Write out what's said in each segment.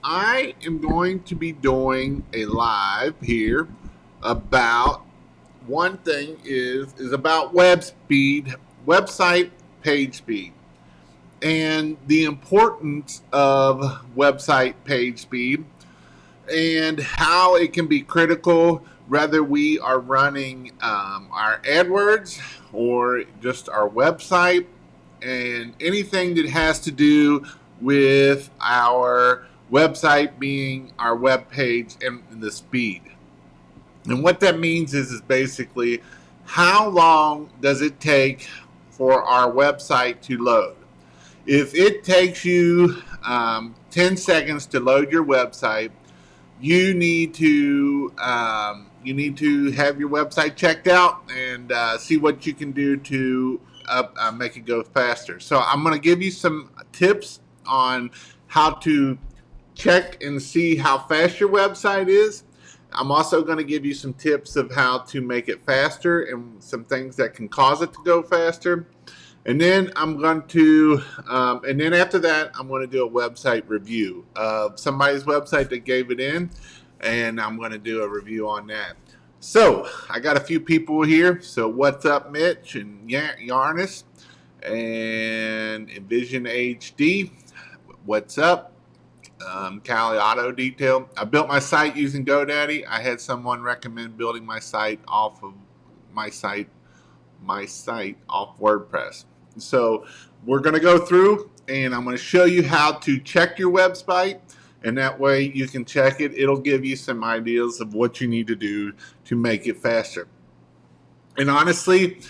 I am going to be doing a live here about one thing is about web speed, website page speed, and the importance of website page speed and how it can be critical whether we are running our AdWords or just our website and anything that has to do with our website being our web page and the speed. And what that means is basically how long does it take for our website to load? If it takes you 10 seconds to load your website, you need to have your website checked out and see what you can do to make it go faster. So I'm going to give you some tips on how to check and see how fast your website is. I'm also going to give you some tips of how to make it faster and some things that can cause it to go faster. And then I'm going to, and then after that, I'm going to do a website review of somebody's website that gave it in, and I'm going to do a review on that. So I got a few people here. So what's up, Mitch and Yarnis and Envision HD? What's up? Cali Auto Detail. I built my site using GoDaddy. I had someone recommend building my site off of my site off WordPress. So we're going to go through and I'm going to show you how to check your website, and that way you can check it. It'll give you some ideas of what you need to do to make it faster. And honestly,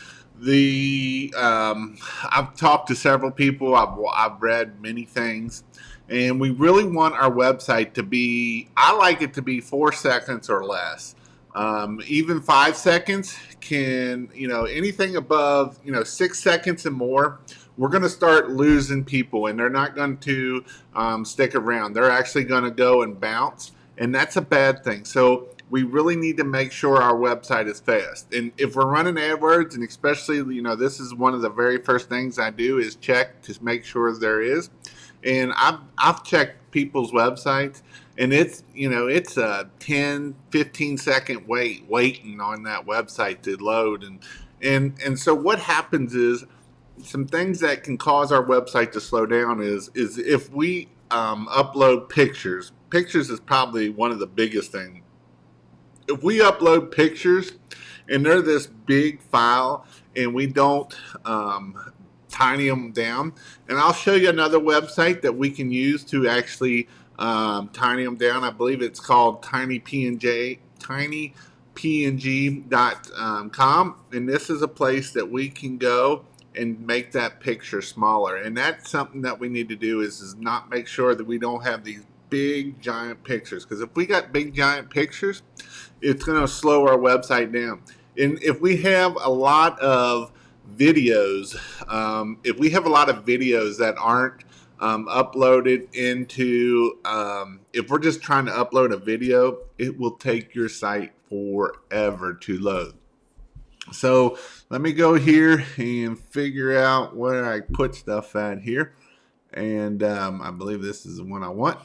I've talked to several people. I've read many things, and we really want our website to be, I like it to be 4 seconds or less. Even 5 seconds can, anything above, 6 seconds and more, we're going to start losing people, and they're not going to stick around. They're actually going to go and bounce, and that's a bad thing. So we really need to make sure our website is fast. And if we're running AdWords, and especially, this is one of the very first things I do is check to make sure there is. And I've checked people's websites, and it's a 10, 15 second waiting on that website to load. And so what happens is some things that can cause our website to slow down is if we upload pictures. Pictures is probably one of the biggest things. If we upload pictures and they're this big file and we don't tiny them down, and I'll show you another website that we can use to actually tiny them down. I believe it's called tinypng.com, and this is a place that we can go and make that picture smaller. And that's something that we need to do is not make sure that we don't have these big giant pictures, because if we got big giant pictures, it's going to slow our website down. And if we have a lot of videos, that aren't uploaded into, if we're just trying to upload a video, it will take your site forever to load. So let me go here and figure out where I put stuff at here. And I believe this is the one I want.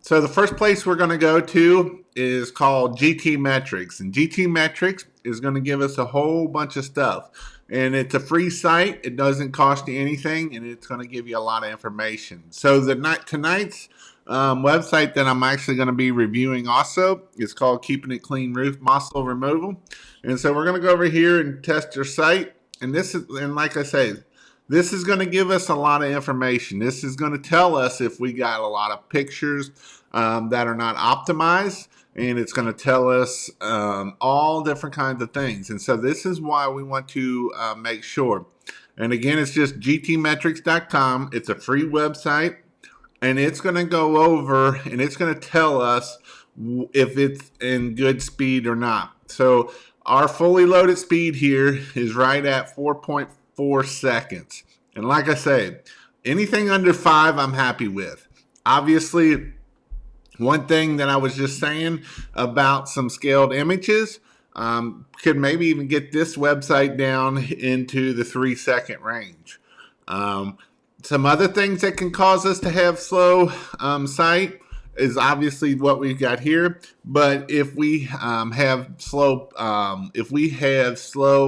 So the first place we're going to go to is called GT Metrics. And GT Metrics is going to give us a whole bunch of stuff. And it's a free site. It doesn't cost you anything, and it's going to give you a lot of information. So tonight's website that I'm actually going to be reviewing also is called Keeping It Clean Roof Muscle Removal. And so we're going to go over here and test your site. And like I say, this is going to give us a lot of information. This is going to tell us if we got a lot of pictures that are not optimized, and it's going to tell us all different kinds of things. And so this is why we want to make sure. And again, it's just gtmetrics.com. It's a free website, and it's going to go over and it's going to tell us if it's in good speed or not. So our fully loaded speed here is right at 4.4 seconds. And like I say, anything under 5 I'm happy with. Obviously, one thing that I was just saying about some scaled images could maybe even get this website down into the 3-second range. Some other things that can cause us to have slow site is obviously what we've got here. But if we have slow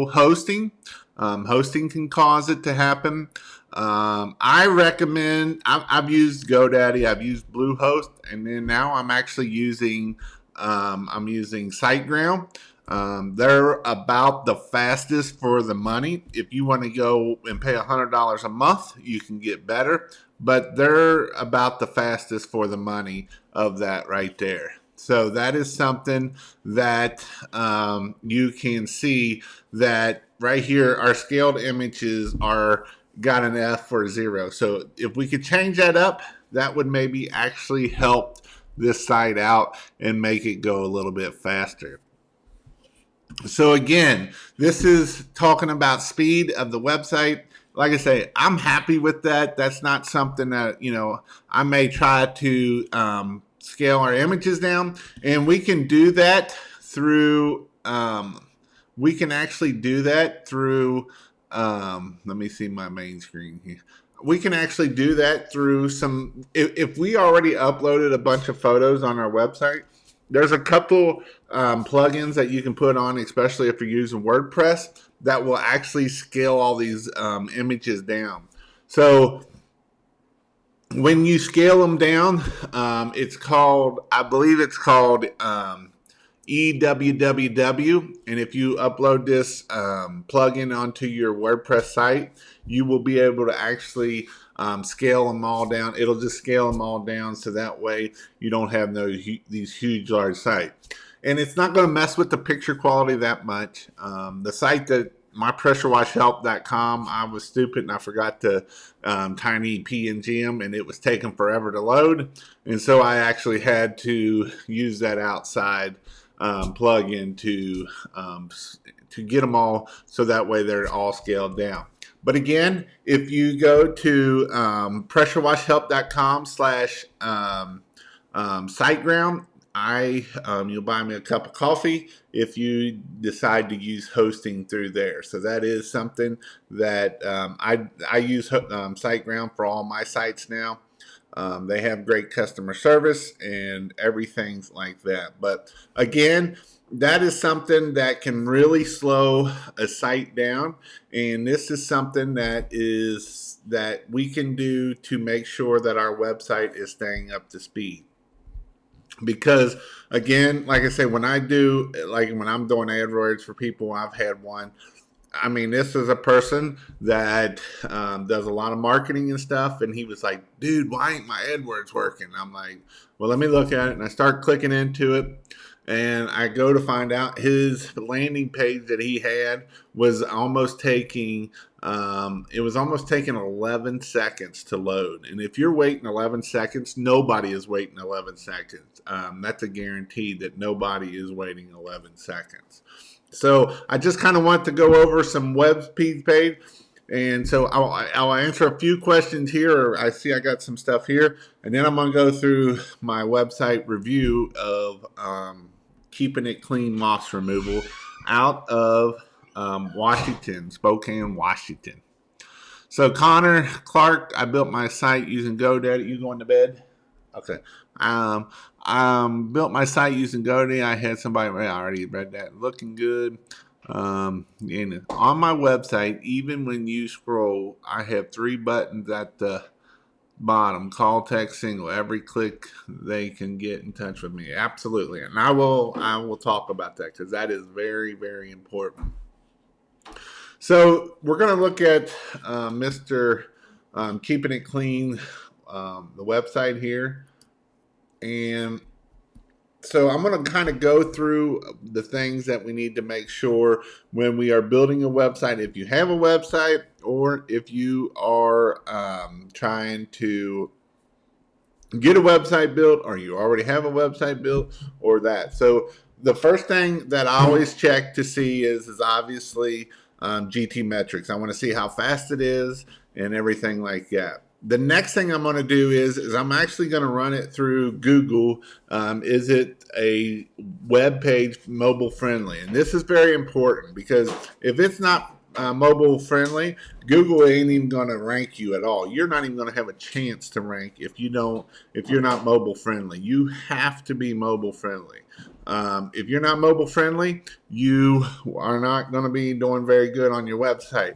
hosting, hosting can cause it to happen. I recommend. I've used GoDaddy, I've used Bluehost, and then now I'm actually using SiteGround. They're about the fastest for the money. If you want to go and pay $100 a month, you can get better, but they're about the fastest for the money of that right there. So that is something that you can see that right here, our scaled images are got an F for 0. So if we could change that up, that would maybe actually help this site out and make it go a little bit faster. So again, this is talking about speed of the website. Like I say, I'm happy with that. That's not something that, I may try to scale our images down, and we can do that through, we can actually do that through, let me see my main screen here. We can actually do that through some, if we already uploaded a bunch of photos on our website, there's a couple plugins that you can put on, especially if you're using WordPress, that will actually scale all these images down. So when you scale them down, it's called, I believe it's called EWWW, and if you upload this plugin onto your WordPress site, you will be able to actually scale them all down. It'll just scale them all down, so that way you don't have these huge, large sites. And it's not going to mess with the picture quality that much. The site that mypressurewashhelp.com, I was stupid and I forgot to tiny PNG them, and it was taking forever to load. And so I actually had to use that outside plug-in to get them all, so that way they're all scaled down. But again, if you go to pressurewashhelp.com/SiteGround, you'll buy me a cup of coffee if you decide to use hosting through there. So that is something that I use SiteGround for all my sites now. They have great customer service and everything like that. But again, that is something that can really slow a site down, and this is something that we can do to make sure that our website is staying up to speed. Because again, like I say, when I'm doing AdWords for people, I've had one. I mean, this is a person that does a lot of marketing and stuff, and he was like, dude, why ain't my AdWords working? I'm like, well, let me look at it, and I start clicking into it, and I go to find out his landing page that he had was almost taking 11 seconds to load. And if you're waiting 11 seconds, nobody is waiting 11 seconds. That's a guarantee that nobody is waiting 11 seconds. So I just kind of want to go over some web speed page. And so I'll answer a few questions here. I see I got some stuff here. And then I'm going to go through my website review of keeping it clean moss removal out of Washington, Spokane, Washington. So Connor Clark, I built my site using GoDaddy. You going to bed? Okay. Built my site using GoDaddy. I had somebody, I already read that. Looking good. And on my website, even when you scroll, I have 3 buttons at the bottom: call, text, single. Every click they can get in touch with me. Absolutely. And I will talk about that, because that is very, very important. So we're going to look at Mr. Keeping It Clean, the website here. And so I'm going to kind of go through the things that we need to make sure when we are building a website. If you have a website, or if you are trying to get a website built, or you already have a website built, or that. So the first thing that I always check to see is obviously GT metrics. I want to see how fast it is and everything like that. The next thing I'm going to do is I'm actually going to run it through Google. Is it a web page mobile friendly? And this is very important, because if it's not mobile friendly, Google ain't even going to rank you at all. You're not even going to have a chance to rank if you're not mobile friendly. You have to be mobile friendly. If you're not mobile friendly, you are not going to be doing very good on your website.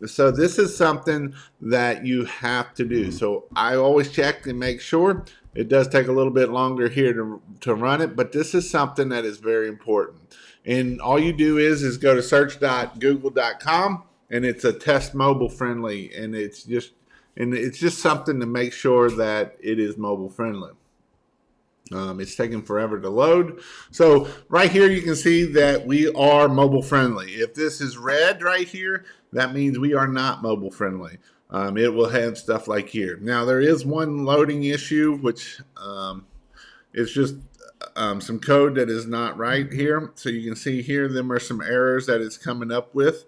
So this is something that you have to do. So I always check and make sure. It does take a little bit longer here to run it, but this is something that is very important. And all you do is go to search.google.com, and it's a test mobile friendly, and it's just something to make sure that it is mobile friendly. It's taking forever to load. So right here you can see that we are mobile friendly. If this is red right here, that means we are not mobile friendly. It will have stuff like here. Now there is one loading issue, which is just some code that is not right here. So you can see here, there are some errors that it's coming up with.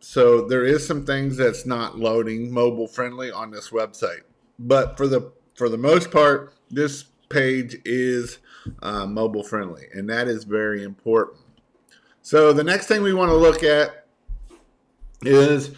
So there is some things that's not loading mobile friendly on this website. But for the most part, this page is mobile friendly, and that is very important. So the next thing we want to look at is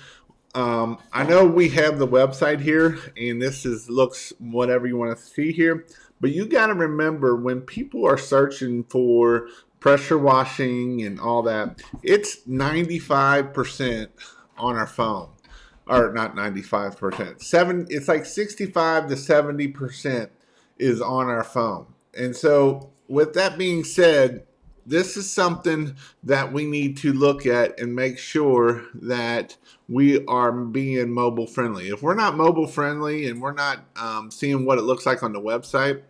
I know we have the website here, and this looks whatever you want to see here, but you got to remember when people are searching for pressure washing and all that, it's 95% on our phone. Or not 95%. It's like 65 to 70% is on our phone. And so with that being said, this is something that we need to look at and make sure that we are being mobile friendly. If we're not mobile friendly and we're not seeing what it looks like on the website,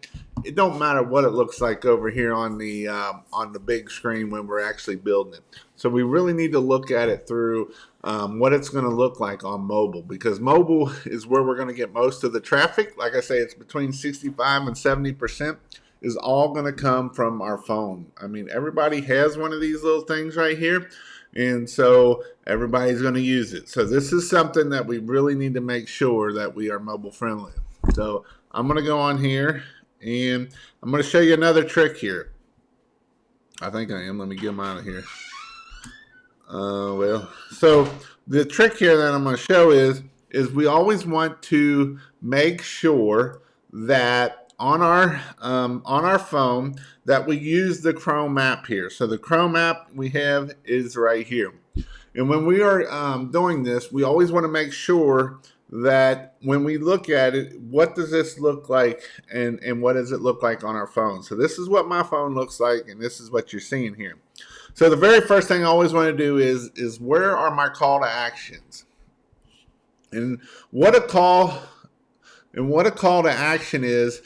it don't matter what it looks like over here on the big screen when we're actually building it. So we really need to look at it through what it's going to look like on mobile, because mobile is where we're going to get most of the traffic. Like I say, it's between 65 and 70% is all going to come from our phone. I mean, everybody has one of these little things right here, and so everybody's going to use it. So this is something that we really need to make sure that we are mobile friendly. So I'm going to go on here, and I'm going to show you another trick here. I think I am. Let me get them out of here. So the trick here that I'm going to show is we always want to make sure that on our phone that we use the Chrome app here. So the Chrome app we have is right here. And when we are doing this, we always want to make sure that when we look at it, what does this look like, and what does it look like on our phone? So this is what my phone looks like, and this is what you're seeing here. So the very first thing I always want to do is where are my call to actions? And what a call to action is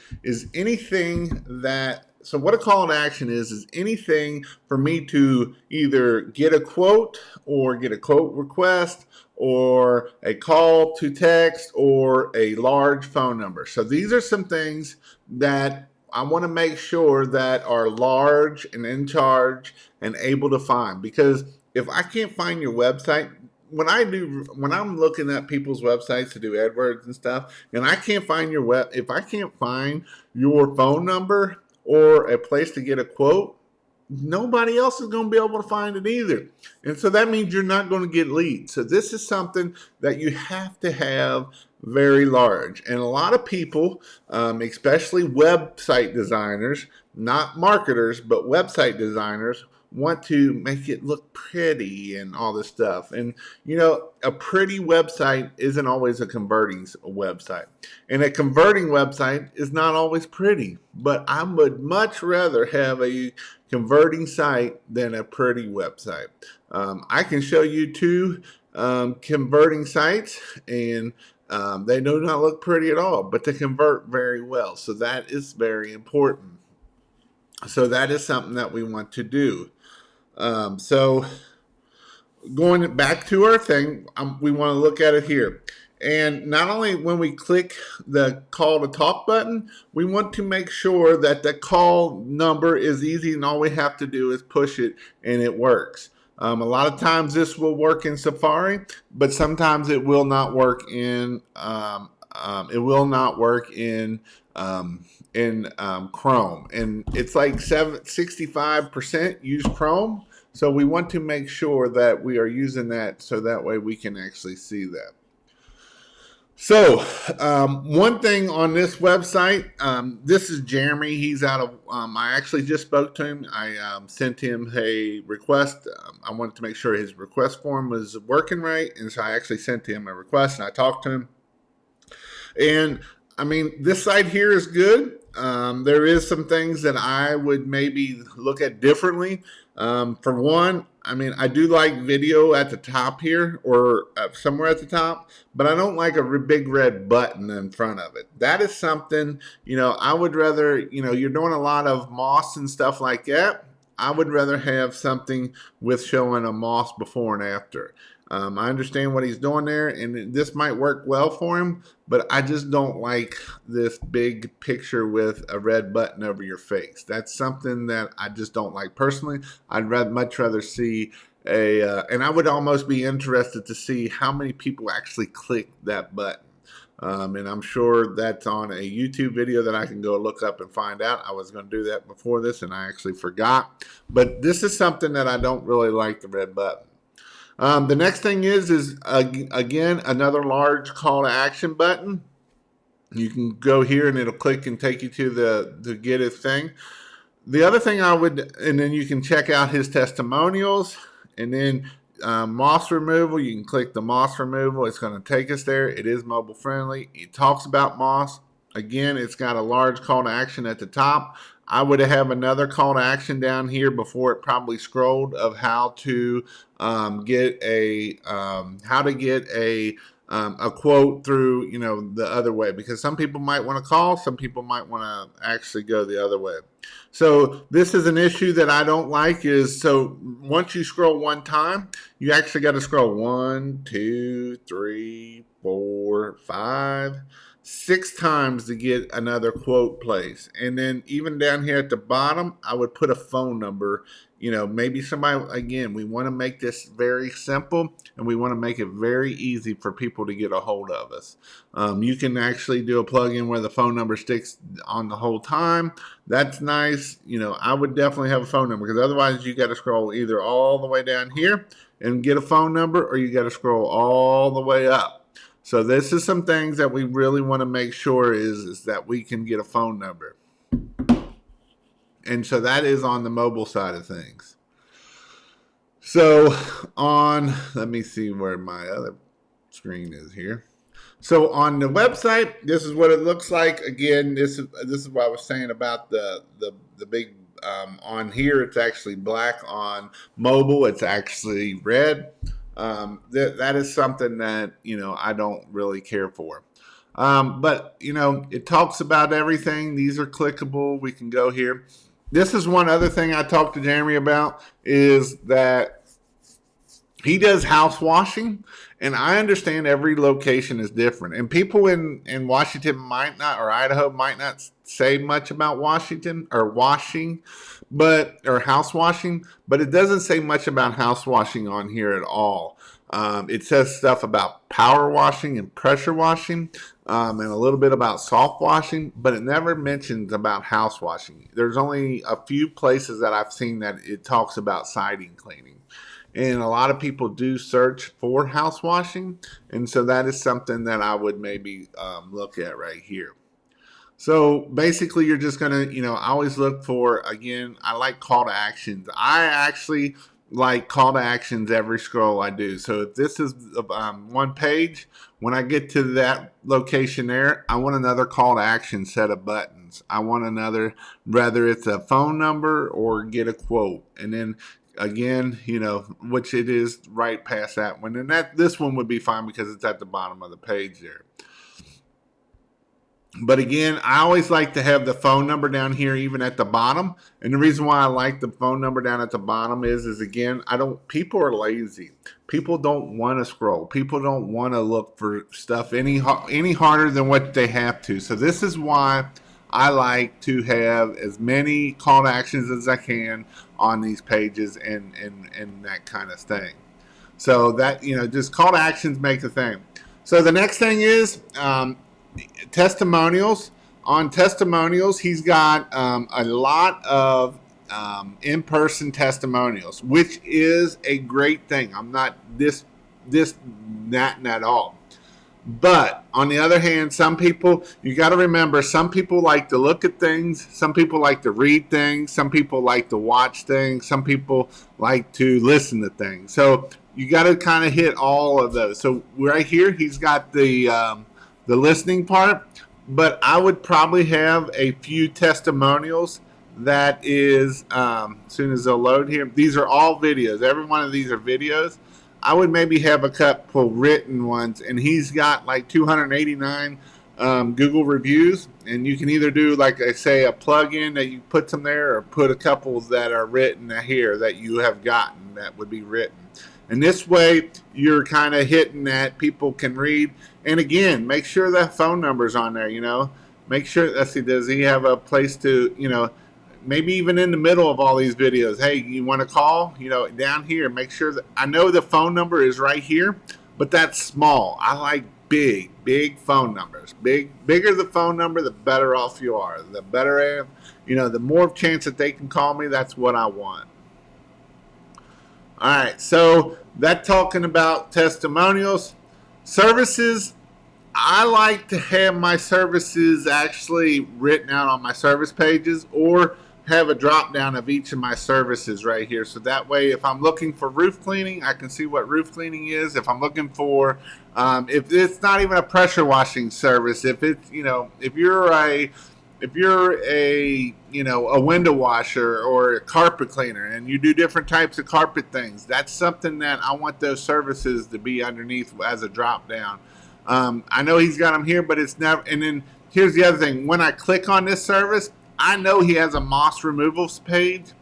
anything that, so what a call to action is anything for me to either get a quote or get a quote request or a call to text or a large phone number. So these are some things that I want to make sure that are large and in charge and able to find, because if I can't find your website, when I'm looking at people's websites to do AdWords and stuff, and I can't find if I can't find your phone number or a place to get a quote, nobody else is going to be able to find it either. And so that means you're not going to get leads. So this is something that you have to have very large. And a lot of people, especially website designers, not marketers, but website designers, want to make it look pretty and all this stuff. And you know, a pretty website isn't always a converting website, and a converting website is not always pretty. But I would much rather have a converting site than a pretty website. I can show you two converting sites, and they do not look pretty at all, but they convert very well. So that is very important. So that is something that we want to do. So going back to our thing, we want to look at it here. And not only when we click the call to talk button, we want to make sure that the call number is easy and all we have to do is push it and it works. A lot of times this will work in Safari, but sometimes it will not work in Chrome, and it's like 65% use Chrome. So we want to make sure that we are using that so that way we can actually see that. So one thing on this website, this is Jeremy. He's out of, I actually just spoke to him. I sent him a request. I wanted to make sure his request form was working right. And so I actually sent him a request and I talked to him. And I mean, this site here is good. There is some things that I would maybe look at differently. For one, I mean, I do like video at the top here or somewhere at the top, but I don't like a big red button in front of it. That is something, you know, I would rather, you know, you're doing a lot of moss and stuff like that. I would rather have something with showing a moss before and after. I understand what he's doing there, and this might work well for him, but I just don't like this big picture with a red button over your face. That's something that I just don't like personally. I'd much rather see and I would almost be interested to see how many people actually click that button. And I'm sure that's on a YouTube video that I can go look up and find out. I was going to do that before this, and I actually forgot. But this is something that I don't really like, the red button. The next thing is again, another large call to action button. You can go here and it'll click and take you to the get it thing. The other thing and then you can check out his testimonials, and then moss removal. You can click the moss removal. It's going to take us there. It is mobile friendly. It talks about moss. Again, it's got a large call to action at the top. I would have another call to action down here before it probably scrolled of how to get a quote through, you know, the other way, because some people might want to call, some people might want to actually go the other way. So this is an issue that I don't like is, so once you scroll one time, you actually got to scroll 1, 2, 3, 4, 5, 6 times to get another quote place. And then even down here at the bottom, I would put a phone number. You know, maybe somebody, again, we want to make this very simple, and we want to make it very easy for people to get a hold of us. You can actually do a plugin where the phone number sticks on the whole time. That's nice. You know, I would definitely have a phone number, because otherwise you got to scroll either all the way down here and get a phone number, or you got to scroll all the way up. So this is some things that we really want to make sure is that we can get a phone number. And so that is on the mobile side of things. So let me see where my other screen is here. So on the website, this is what it looks like. Again, this is what I was saying about the big, on here, it's actually black. On mobile, it's actually red. That is something that, you know, I don't really care for. But, you know, it talks about everything. These are clickable. We can go here. This is one other thing I talked to Jeremy about, is that he does house washing, and I understand every location is different. And people in Washington might not, or Idaho might not say much about Washington or washing, or house washing, but it doesn't say much about house washing on here at all. It says stuff about power washing and pressure washing, and a little bit about soft washing, but it never mentions about house washing. There's only a few places that I've seen that it talks about siding cleaning. And a lot of people do search for house washing, and so that is something that I would maybe look at right here. So basically, you're just going to, you know, I always look for, again, I like call to actions. I actually like call to actions every scroll I do. So if this is one page, when I get to that location there, I want another call to action set of buttons. I want another, whether it's a phone number or get a quote. And then again, you know, which it is right past that one. And this one would be fine because it's at the bottom of the page there. But again, I always like to have the phone number down here, even at the bottom. And the reason why I like the phone number down at the bottom is again, people are lazy. People don't want to scroll. People don't want to look for stuff any harder than what they have to. So this is why I like to have as many call to actions as I can on these pages and that kind of thing. So that, you know, just call to actions make the thing. So the next thing is, testimonials. On testimonials, he's got a lot of in-person testimonials, which is a great thing. I'm not that at all. But on the other hand, some people, you got to remember, some people like to look at things. Some people like to read things. Some people like to watch things. Some people like to listen to things. So you got to kind of hit all of those. So right here, he's got the listening part, but I would probably have a few testimonials. That is, as soon as they'll load here, these are all videos. Every one of these are videos. I would maybe have a couple written ones, and he's got like 289 Google reviews, and you can either do, like I say, a plug-in that you put some there, or put a couple that are written here that you have gotten that would be written. And this way, you're kind of hitting that people can read. And again, make sure that phone number's on there, you know. Make sure, let's see, does he have a place to, you know, maybe even in the middle of all these videos, hey, you want to call, you know, down here, make sure that, I know the phone number is right here, but that's small. I like big phone numbers. Bigger the phone number, the better off you are. The better, you know, the more chance that they can call me, that's what I want. All right, so that talking about testimonials. Services, I like to have my services actually written out on my service pages, or have a drop down of each of my services right here. So that way, if I'm looking for roof cleaning, I can see what roof cleaning is. If I'm looking for, if it's not even a pressure washing service, if it's, you know, if you're a, you know, a window washer or a carpet cleaner, and you do different types of carpet things, that's something that I want those services to be underneath as a drop down. I know he's got them here, but it's never. And then here's the other thing: when I click on this service, I know he has a moss removals page,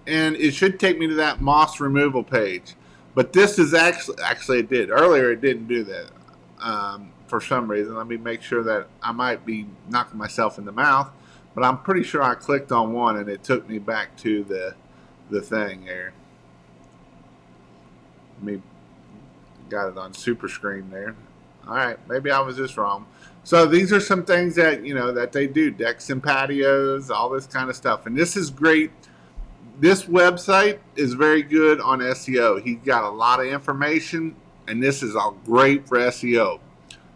and it should take me to that moss removal page. But this is actually it did earlier. It didn't do that for some reason. Let me make sure that I might be knocking myself in the mouth, but I'm pretty sure I clicked on one and it took me back to the thing there. Let me got it on super screen there. All right, maybe I was just wrong. So these are some things that, you know, that they do, decks and patios, all this kind of stuff. And this is great. This website is very good on SEO. He's got a lot of information, and this is all great for SEO.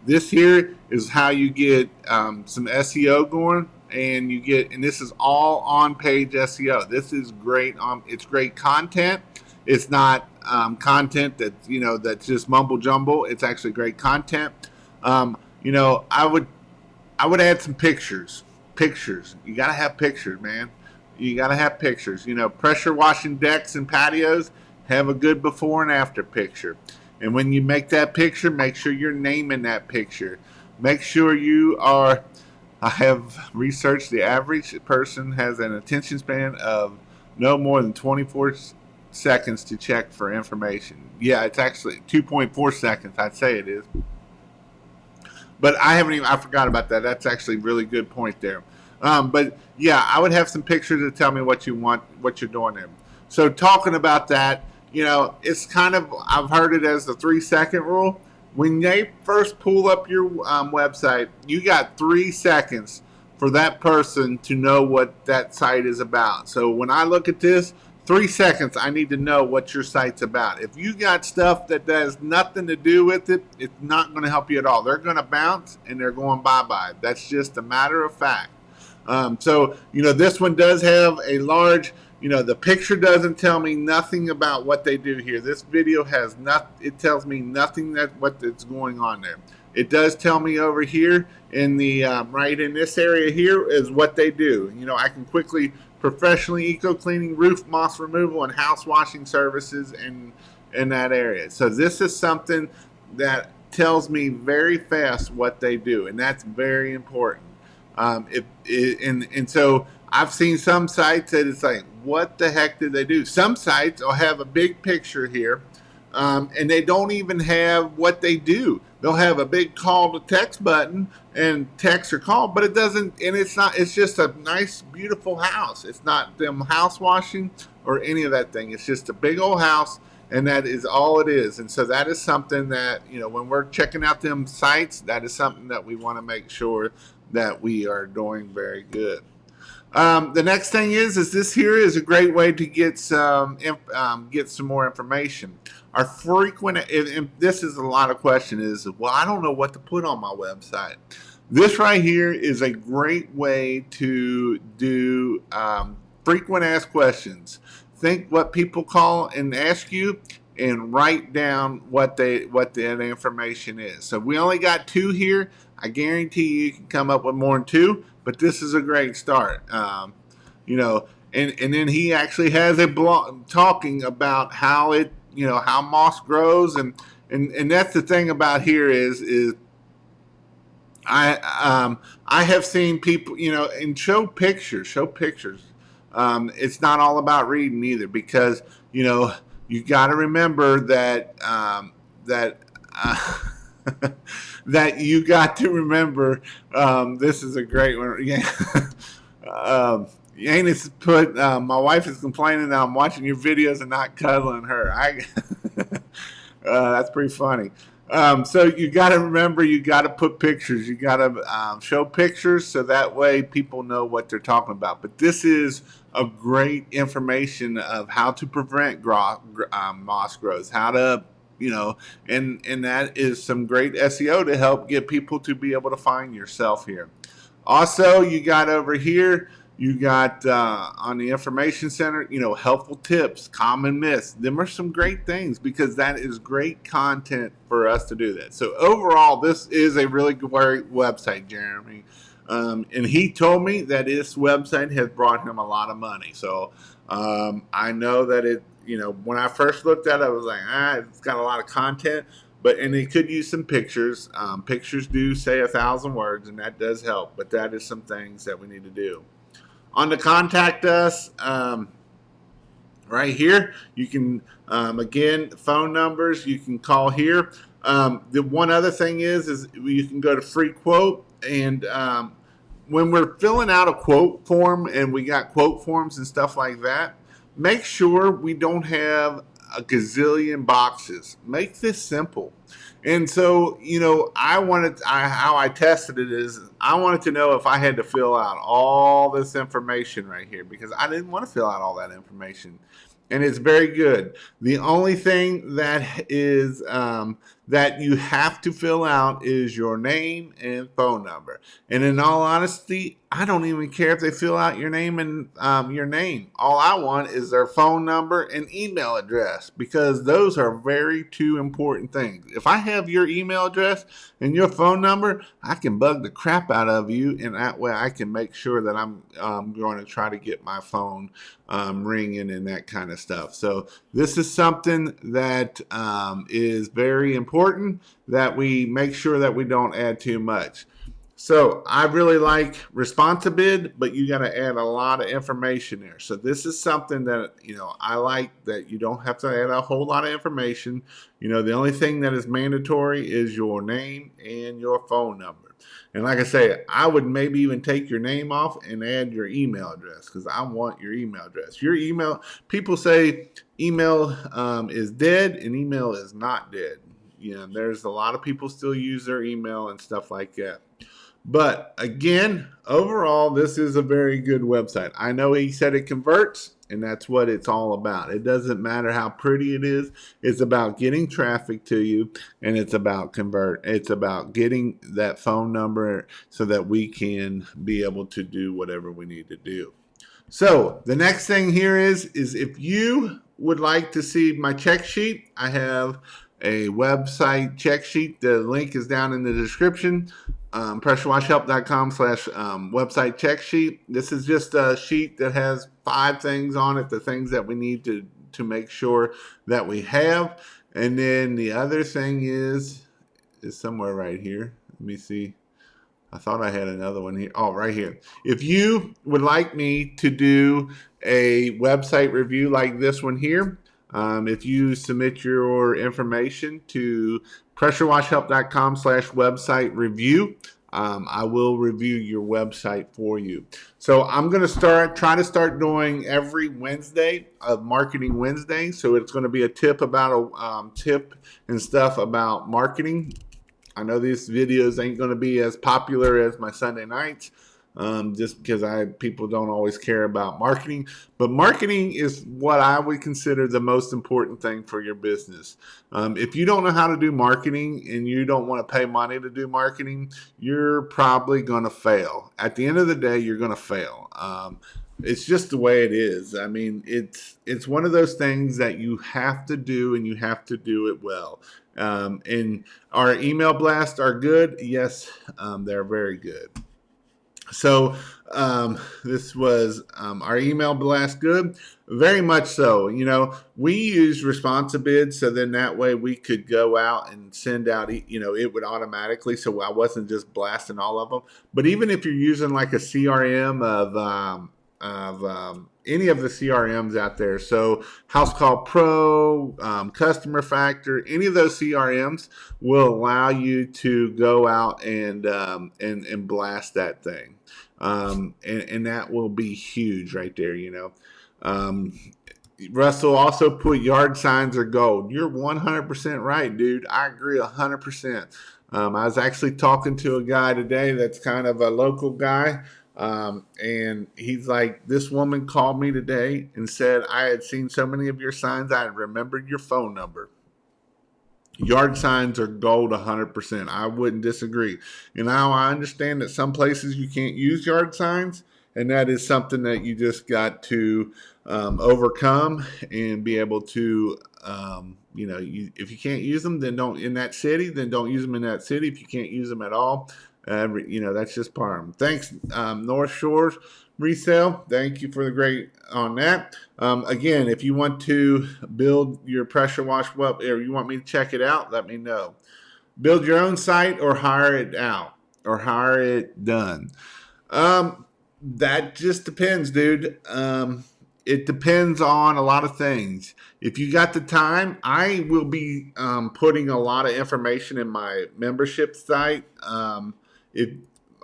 This here is how you get some SEO going, and you get, and this is all on page SEO. This is great. It's great content. It's not content that, you know, that's just mumble jumble. It's actually great content. You know, I would add some pictures. You gotta have pictures, man. You gotta have pictures. You know, pressure washing decks and patios, have a good before and after picture. And when you make that picture, make sure you're naming that picture. Make sure you are. I have researched the average person has an attention span of no more than 24 seconds to check for information. Yeah, it's actually 2.4 seconds. I'd say it is. But I forgot about that. That's actually a really good point there. But yeah, I would have some pictures to tell me what you want, what you're doing there. So talking about that, you know, it's kind of, I've heard it as the 3-second rule. When they first pull up your website, you got 3 seconds for that person to know what that site is about. So when I look at this, 3 seconds, I need to know what your site's about. If you got stuff that has nothing to do with it, it's not going to help you at all. They're going to bounce and they're going bye-bye. That's just a matter of fact. So, you know, this one does have a large, you know, the picture doesn't tell me nothing about what they do here. This video has it tells me nothing what's going on there. It does tell me over here in the, right in this area here is what they do. You know, I can quickly professionally eco-cleaning, roof moss removal, and house washing services in that area. So this is something that tells me very fast what they do, and that's very important. And so I've seen some sites that it's like, what the heck did they do? Some sites will have a big picture here, and they don't even have what they do. They'll have a big call to text button and text or call, but it doesn't, and it's not, it's just a nice, beautiful house. It's not them house washing or any of that thing. It's just a big old house, and that is all it is. And so that is something that, you know, when we're checking out them sites, that is something that we want to make sure that we are doing very good. The next thing is this here is a great way to get some more information. Our frequent, and this is a lot of question is, well, I don't know what to put on my website. This right here is a great way to do frequent asked questions. Think what people call and ask you, and write down what that information is. So we only got 2 here. I guarantee you can come up with more than 2, but this is a great start. You know, and then he actually has a blog talking about how it, how moss grows, and that's the thing about here is I have seen people, and show pictures. It's not all about reading either, because you got to remember that that you got to remember. This is a great one. Yeah. Yanis put, my wife is complaining that I'm watching your videos and not cuddling her. That's pretty funny. So you got to remember, you got to put pictures. You got to show pictures so that way people know what they're talking about. But this is a great information of how to prevent moss growth, how to, and that is some great SEO to help get people to be able to find yourself here. Also, you got over here, you got on the information center, helpful tips, common myths. Them are some great things, because that is great content for us to do that. So overall, this is a really great website, Jeremy. And he told me that this website has brought him a lot of money. So I know that it, when I first looked at it, I was like, it's got a lot of content. And it could use some pictures. Pictures do say 1,000 words, and that does help. But that is some things that we need to do. On to contact us, right here, you can, again, phone numbers, you can call here. The one other thing is you can go to free quote, and when we're filling out a quote form, and we got quote forms and stuff like that, make sure we don't have a gazillion boxes. Make this simple. And so, how I tested it is I wanted to know if I had to fill out all this information right here, because I didn't want to fill out all that information. And it's very good. The only thing that is that you have to fill out is your name and phone number. And in all honesty, I don't even care if they fill out your name and your name. All I want is their phone number and email address, because those are very 2 important things. If I have your email address and your phone number, I can bug the crap out of you, and that way I can make sure that I'm going to try to get my phone ringing and that kind of stuff. So this is something that is very important, that we make sure that we don't add too much. So I really like Responsibid, but you got to add a lot of information there. So this is something that, I like, that you don't have to add a whole lot of information. The only thing that is mandatory is your name and your phone number. And like I say, I would maybe even take your name off and add your email address, because I want your email address. Your email, people say email is dead, and email is not dead. There's a lot of people still use their email and stuff like that. But again, overall, this is a very good website. I know he said it converts, and that's what it's all about. It doesn't matter how pretty it is. It's about getting traffic to you, and it's about convert. It's about getting that phone number so that we can be able to do whatever we need to do. So the next thing here is if you would like to see my check sheet, I have a website check sheet. The link is down in the description. pressurewashhelp.com/website check sheet. This is just a sheet that has 5 things on it, the things that we need to make sure that we have. And then the other thing is somewhere right here. Let me see. I thought I had another one here. Oh, right here. If you would like me to do a website review like this one here, if you submit your information to pressurewashhelp.com/website review, I will review your website for you. So I'm going to try to start doing every Wednesday of Marketing Wednesday. So it's going to be a tip about tip and stuff about marketing. I know these videos ain't going to be as popular as my Sunday nights, just because people don't always care about marketing. But marketing is what I would consider the most important thing for your business. If you don't know how to do marketing and you don't want to pay money to do marketing, you're probably going to fail. At the end of the day, you're going to fail. It's just the way it is. I mean, it's one of those things that you have to do, and you have to do it well. And our email blasts are good. Yes, they're very good. So this was our email blast good? Very much so. You know, we use ResponsiBid, so then that way we could go out and send out, you know, it would automatically, so I wasn't just blasting all of them. But even if you're using like a CRM of any of the CRMs out there, so House Call Pro, Customer Factor, any of those CRMs will allow you to go out and blast that thing. And that will be huge right there, you know. Russell also put yard signs are gold. You're 100% right, dude. I agree 100%. I was actually talking to a guy today that's kind of a local guy. And he's like, this woman called me today and said, I had seen so many of your signs, I had remembered your phone number. Yard signs are gold 100%. I wouldn't disagree. And now I understand that some places you can't use yard signs, and that is something that you just got to overcome and be able to, you know, if you can't use them, then don't in that city, then don't use them in that city. If you can't use them at all, you know, that's just part of them. Thanks, North Shores Resale. Thank you for the great on that. Again, if you want to build your pressure wash well, or you want me to check it out, let me know. Build your own site or hire it out or hire it done. That just depends, dude. It depends on a lot of things. If you got the time, I will be putting a lot of information in my membership site. If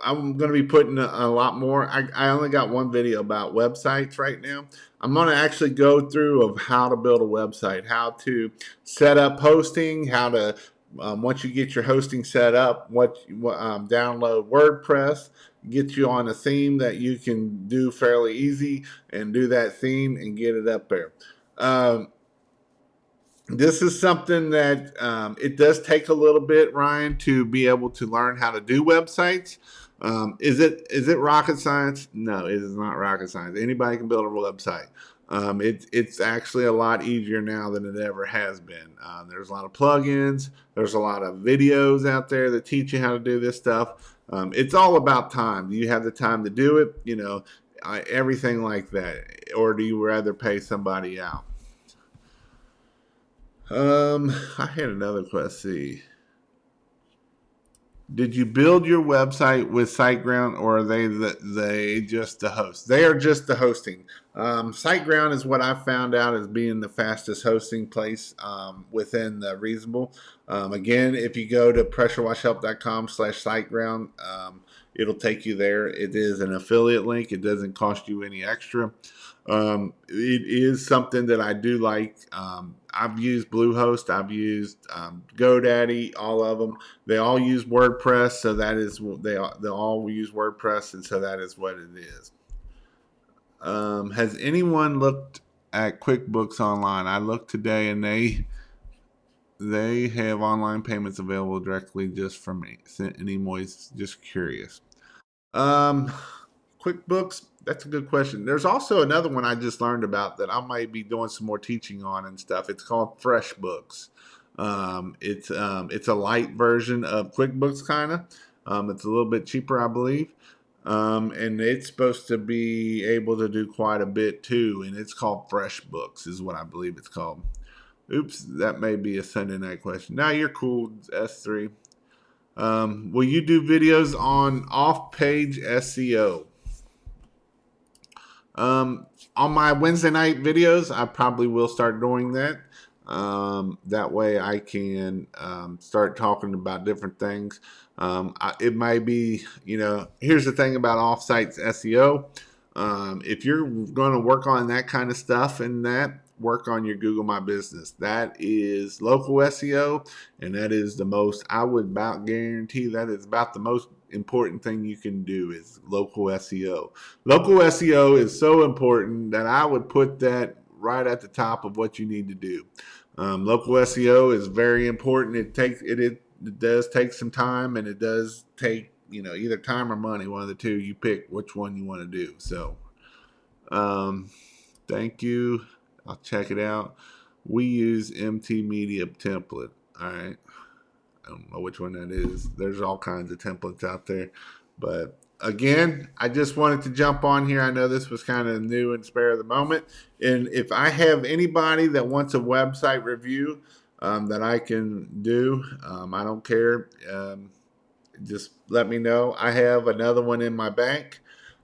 I'm going to be putting a lot more. I only got one video about websites right now. I'm going to actually go through of how to build a website, how to set up hosting, how to once you get your hosting set up, download WordPress, get you on a theme that you can do fairly easy, and do that theme and get it up there. This is something that it does take a little bit, Ryan, to be able to learn how to do websites. Is it rocket science? No, it is not rocket science. Anybody can build a website. It's actually a lot easier now than it ever has been. There's a lot of plugins. There's a lot of videos out there that teach you how to do this stuff. It's all about time. Do you have the time to do it? You know, everything like that. Or do you rather pay somebody out? I had another question. Did you build your website with SiteGround, or are they just the host? They are just the hosting. SiteGround is what I found out as being the fastest hosting place within the reasonable. Again, if you go to pressurewashhelp.com/SiteGround, it'll take you there. It is an affiliate link. It doesn't cost you any extra. It is something that I do like. I've used Bluehost. I've used GoDaddy. All of them. They all use WordPress, so that is they all use WordPress, and so that is what it is. Has anyone looked at QuickBooks Online? I looked today, and they have online payments available directly just from me. Sent an invoice. Just curious. QuickBooks. That's a good question. There's also another one I just learned about that I might be doing some more teaching on and stuff. It's called FreshBooks. It's a light version of QuickBooks, kind of. It's a little bit cheaper, I believe, and it's supposed to be able to do quite a bit too. And it's called FreshBooks, is what I believe it's called. Oops, that may be a Sunday night question. Now you're cool, S3. Will you do videos on OffPage SEO? On my Wednesday night videos, I probably will start doing that. That way I can start talking about different things. It might be, you know, here's the thing about offsite SEO. If you're going to work on that kind of stuff and that, work on your Google My Business. That is local SEO, and that is the most, I would about guarantee that is about the most important thing you can do is local SEO. Local SEO is so important that I would put that right at the top of what you need to do. Local SEO is very important. It does take some time, and it does take either time or money, one of the two. You pick which one you want to do. So, thank you. I'll check it out. We use MT Media template. All right. I don't know which one that is. There's all kinds of templates out there. But again, I just wanted to jump on here. I know this was kind of new and spare of the moment. And if I have anybody that wants a website review that I can do, I don't care. Just let me know. I have another one in my bank.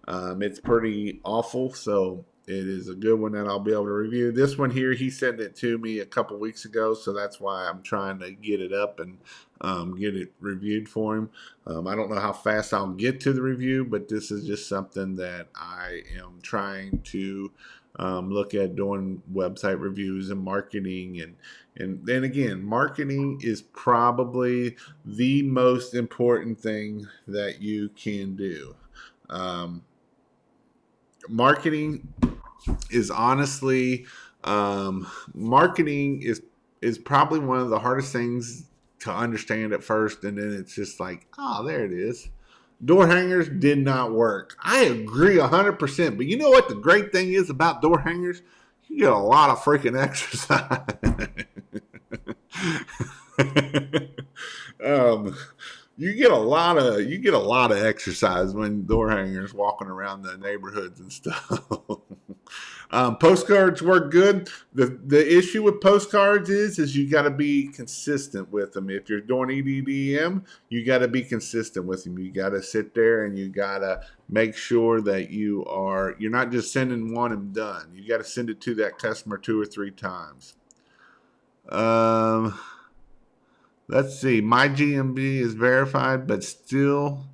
It's pretty awful, so it is a good one that I'll be able to review. This one here, he sent it to me a couple weeks ago, so that's why I'm trying to get it up and get it reviewed for him. I don't know how fast I'll get to the review, but this is just something that I am trying to look at, doing website reviews and marketing. And then again, marketing is probably the most important thing that you can do. Marketing is honestly, marketing is probably one of the hardest things to understand at first, and then it's just like, oh, there it is. Door hangers did not work. I agree 100%. But you know what the great thing is about door hangers? You get a lot of freaking exercise. You get a lot of exercise when door hangers walking around the neighborhoods and stuff. Postcards work good. The issue with postcards is you got to be consistent with them. If you're doing EDDM, you got to be consistent with them. You got to sit there and you got to make sure that you're not just sending one and done. You got to send it to that customer 2 or 3 times. Let's see. My GMB is verified, but still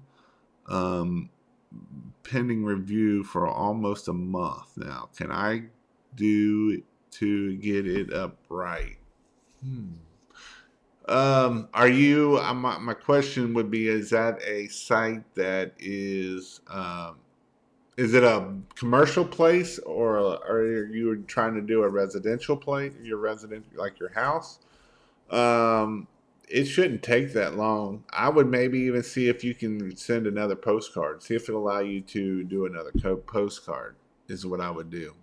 pending review for almost a month now. Can I do to get it up right? Are you? My question would be: is that a site that is? Is it a commercial place, or are you trying to do a residential place? Your resident, like your house? It shouldn't take that long. I would maybe even see if you can send another postcard. See if it'll allow you to do another postcard is what I would do.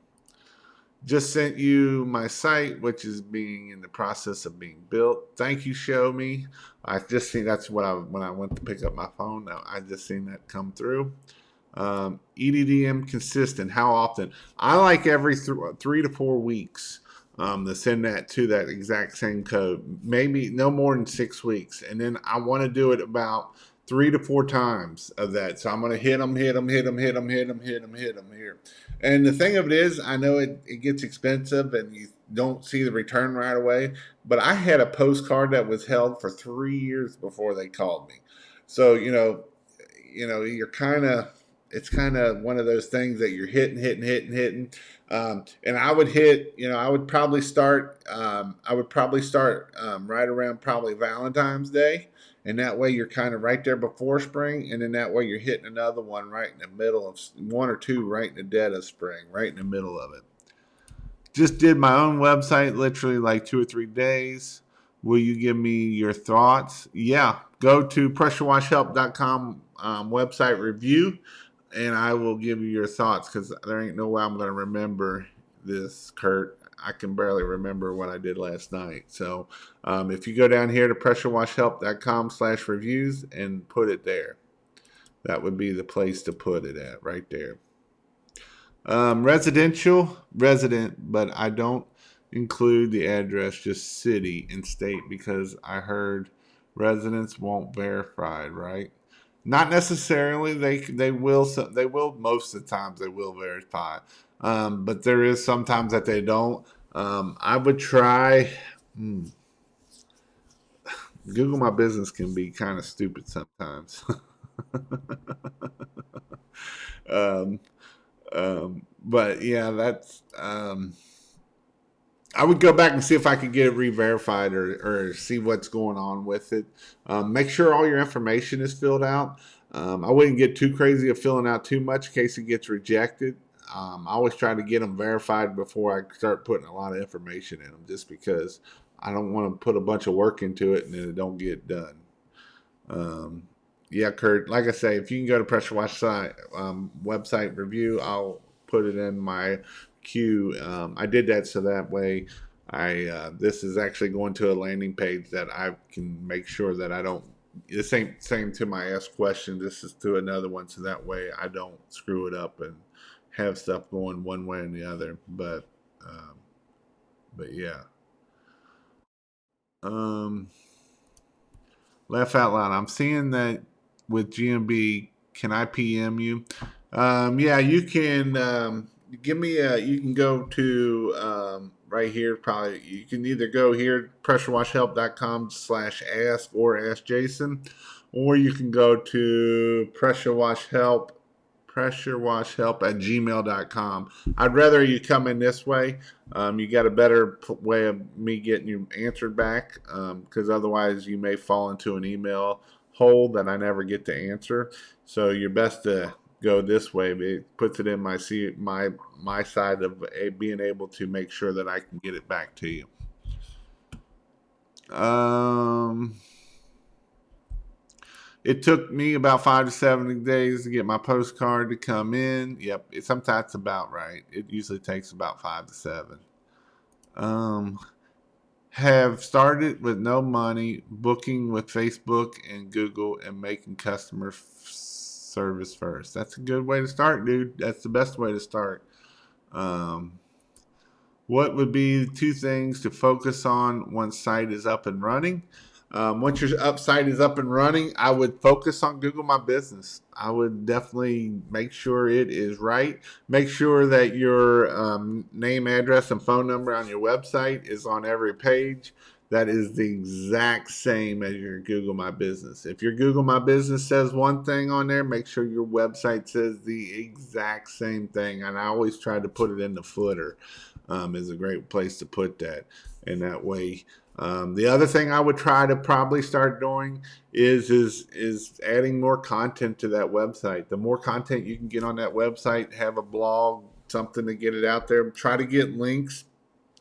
Just sent you my site, which is being in the process of being built. Thank you, Show Me. I just seen that's what when I went to pick up my phone. I just seen that come through. EDDM consistent. How often? I like every 3 to 4 weeks. To send that to that exact same code, maybe no more than 6 weeks, and then I want to do it about 3 to 4 times of that. So I'm going to hit them here. And the thing of it is, I know it gets expensive and you don't see the return right away, but I had a postcard that was held for 3 years before they called me. So you're it's kind of one of those things that you're hitting. And I would I would probably start right around probably Valentine's Day. And that way you're kind of right there before spring. And then that way you're hitting another one right in the middle of 1 or 2 right in the dead of spring, right in the middle of it. Just did my own website literally like 2 or 3 days. Will you give me your thoughts? Yeah, go to pressurewashhelp.com website review. And I will give you your thoughts because there ain't no way I'm going to remember this, Kurt. I can barely remember what I did last night. So if you go down here to pressurewashhelp.com/reviews and put it there, that would be the place to put it at right there. Resident, but I don't include the address, just city and state because I heard residents won't verify, right? Not necessarily. They will most of the times they will verify, but there is sometimes that they don't. I would try. Google My Business can be kind of stupid sometimes. But yeah, that's. I would go back and see if I could get it re-verified or see what's going on with it. Make sure all your information is filled out. I wouldn't get too crazy of filling out too much in case it gets rejected. I always try to get them verified before I start putting a lot of information in them, just because I don't want to put a bunch of work into it and then it don't get done. Um, yeah, Kurt. Like I say, if you can go to Pressure Wash site website review, I'll put it in my queue. I did that so that way, this is actually going to a landing page that I can make sure that I don't. The same to my ask question. This is to another one, so that way I don't screw it up and have stuff going one way and the other. But yeah. Um, Laugh out loud. I'm seeing that with GMB. Can I PM you? Yeah, you can. Give me a. You can go to right here. Probably you can either go here pressurewashhelp.com/ask or ask Jason, or you can go to pressurewashhelp at gmail.com. I'd rather you come in this way. You got a better way of me getting you answered back, because otherwise you may fall into an email hole that I never get to answer. So you're best to go this way. It puts it in my side of being able to make sure that I can get it back to you. It took me about 5 to 7 days to get my postcard to come in. Yep, sometimes about right. It usually takes about 5 to 7. Have started with no money, booking with Facebook and Google, and making customer service first. That's a good way to start, dude. That's the best way to start. What would be 2 things to focus on once site is up and running? Once your site is up and running, I would focus on Google My Business. I would definitely make sure it is right. Make sure that your name, address, and phone number on your website is on every page. That is the exact same as your Google My Business. If your Google My Business says one thing on there, make sure your website says the exact same thing. And I always try to put it in the footer. Is a great place to put that. And that way, the other thing I would try to probably start doing is adding more content to that website. The more content you can get on that website, have a blog, something to get it out there. Try to get links.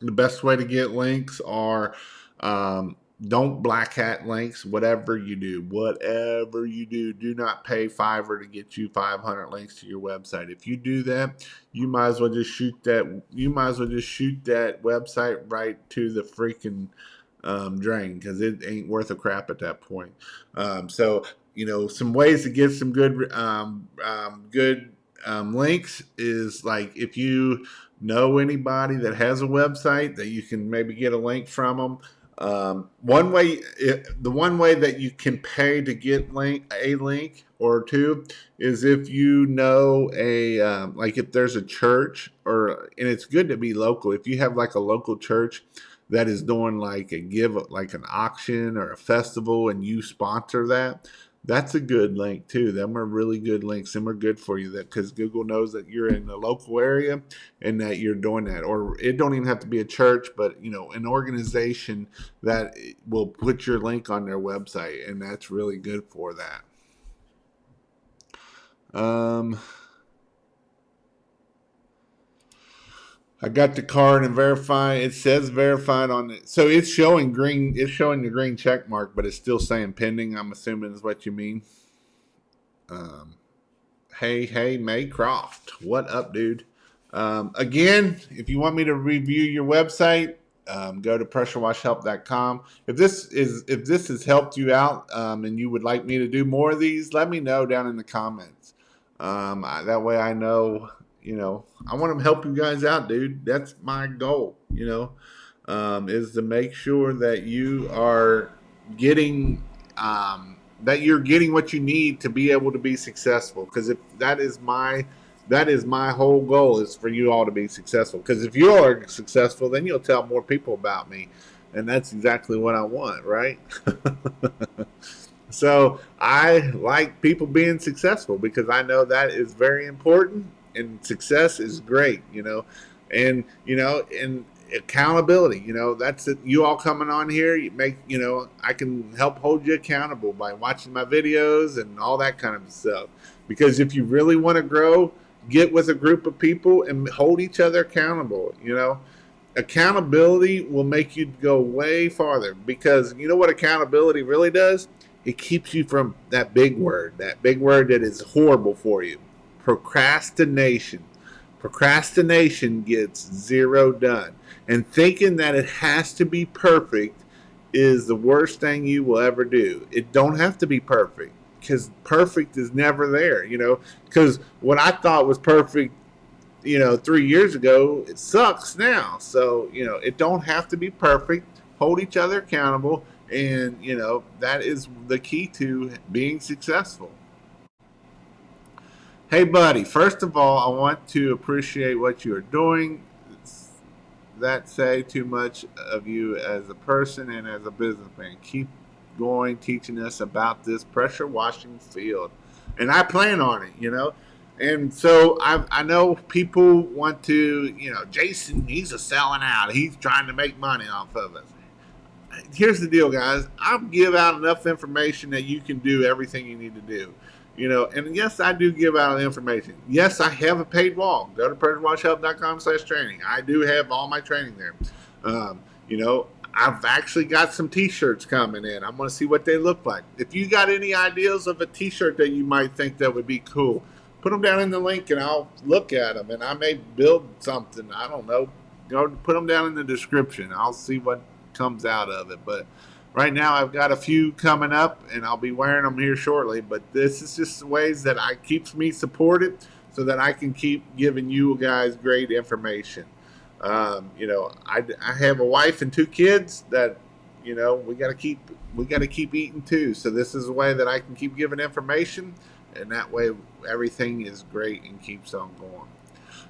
The best way to get links are don't black hat links. Whatever you do, do not pay Fiverr to get you 500 links to your website. If you do that, you might as well just shoot that. You might as well just shoot that website right to the freaking drain, because it ain't worth a crap at that point. So some ways to get some good links is, like, if you know anybody that has a website that you can maybe get a link from them. The one way that you can pay to get a link or two is if you know like if there's a church, and it's good to be local. If you have like a local church that is doing like like an auction or a festival, and you sponsor that, that's a good link too. Them are really good links. Them are good for you, that because Google knows that you're in the local area and that you're doing that. Or it don't even have to be a church, but an organization that will put your link on their website, and that's really good for that. I got the card and verify. It says verified on it, so it's showing green. It's showing the green check mark, but it's still saying pending. I'm assuming is what you mean. Hey, Maycroft, what up, dude? Again, if you want me to review your website, go to pressurewashhelp.com. If this has helped you out, and you would like me to do more of these, let me know down in the comments. That way I know. I want to help you guys out, dude. That's my goal. Is to make sure that you are getting what you need to be able to be successful. Because if that is my whole goal, is for you all to be successful. Because if you are successful, then you'll tell more people about me, and that's exactly what I want, right? So I like people being successful, because I know that is very important, and success is great, and accountability. That's it. You all coming on here, you make, I can help hold you accountable by watching my videos and all that kind of stuff. Because if you really want to grow, get with a group of people and hold each other accountable. Accountability will make you go way farther, because you know what accountability really does? It keeps you from that big word that is horrible for you: procrastination. Procrastination gets zero done. And thinking that it has to be perfect is the worst thing you will ever do. It don't have to be perfect, because perfect is never there, because what I thought was perfect 3 years ago, it sucks now. So, it don't have to be perfect. Hold each other accountable. And, that is the key to being successful. Hey, buddy, first of all, I want to appreciate what you are doing. That say too much of you as a person and as a businessman. Keep going, teaching us about this pressure washing field. And I plan on it. And so I know people want to, Jason, he's a selling out. He's trying to make money off of us. Here's the deal, guys. I'll give out enough information that you can do everything you need to do. And yes, I do give out information. Yes, I have a paid wall. Go to pressurewashhelp.com/training. I do have all my training there. I've actually got some t-shirts coming in. I'm going to see what they look like. If you got any ideas of a t-shirt that you might think that would be cool, put them down in the link and I'll look at them, and I may build something. I don't know. Put them down in the description. I'll see what comes out of it. But right now I've got a few coming up, and I'll be wearing them here shortly. But this is just ways that keeps me supported, so that I can keep giving you guys great information. I have a wife and 2 kids that we got to keep eating too. So this is a way that I can keep giving information, and that way everything is great and keeps on going.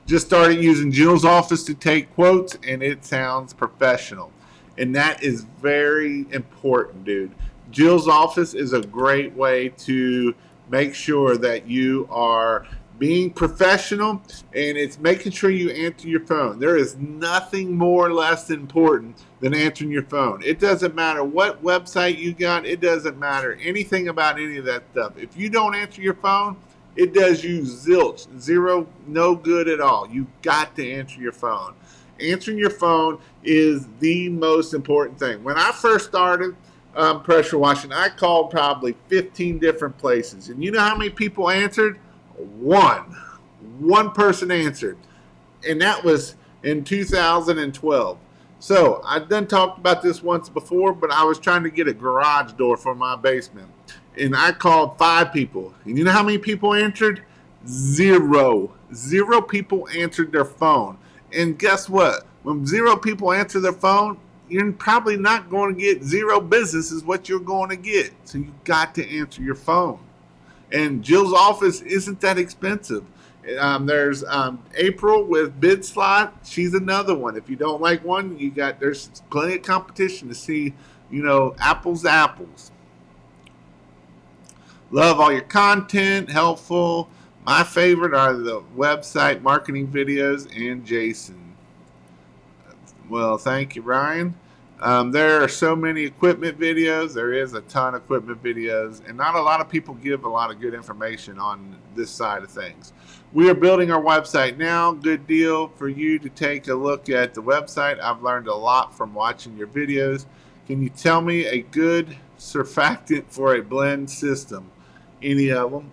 Just started using Jill's office to take quotes, and it sounds professional. And that is very important, dude. Jill's office is a great way to make sure that you are being professional, and it's making sure you answer your phone. There is nothing more or less important than answering your phone. It doesn't matter what website you got. It doesn't matter anything about any of that stuff. If you don't answer your phone, it does you zilch, zero, no good at all. You got to answer your phone. Answering your phone is the most important thing. When I first started pressure washing, I called probably 15 different places. And you know how many people answered? One person answered. And that was in 2012. So I've done talked about this once before, but I was trying to get a garage door for my basement. And I called 5 people. And you know how many people answered? Zero. 0 people answered their phone. And guess what? When 0 people answer their phone, you're probably not going to get 0 business is what you're going to get. So you got to answer your phone. And Jill's office isn't that expensive. There's April with Bid Slot. She's another one. If you don't like one, there's plenty of competition to see, apples to apples. Love all your content, helpful. My favorite are the website marketing videos and Jason. Well, thank you, Ryan. There are so many equipment videos. There is a ton of equipment videos, and not a lot of people give a lot of good information on this side of things. We are building our website now. Good deal for you to take a look at the website. I've learned a lot from watching your videos. Can you tell me a good surfactant for a blend system? Any of them?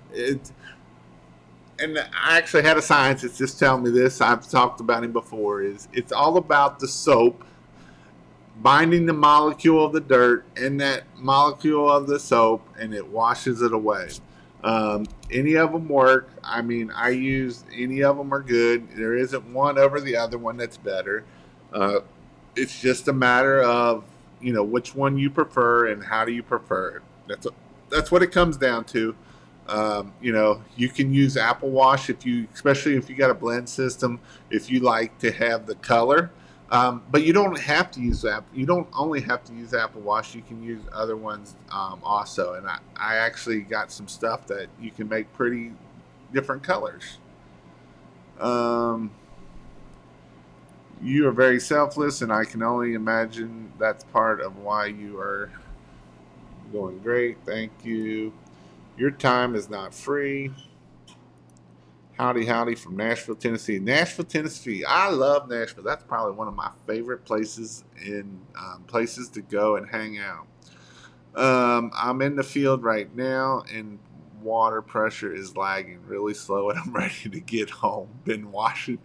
And I actually had a scientist just tell me this. I've talked about him before. It's all about the soap binding the molecule of the dirt in that molecule of the soap, and it washes it away. Any of them work. I mean, I use any of them are good. There isn't one over the other one that's better. It's just a matter of which one you prefer and how do you prefer it. That's what it comes down to. You can use Apple Wash especially if you got a blend system, if you like to have the color. But you don't have to use You don't only have to use Apple Wash. You can use other ones also. And I actually got some stuff that you can make pretty different colors. You are very selfless, and I can only imagine that's part of why you are doing great. Thank you. Your time is not free. Howdy, howdy from Nashville, Tennessee. Nashville, Tennessee. I love Nashville. That's probably one of my favorite places places to go and hang out. I'm in the field right now, and water pressure is lagging really slow, and I'm ready to get home. Been washing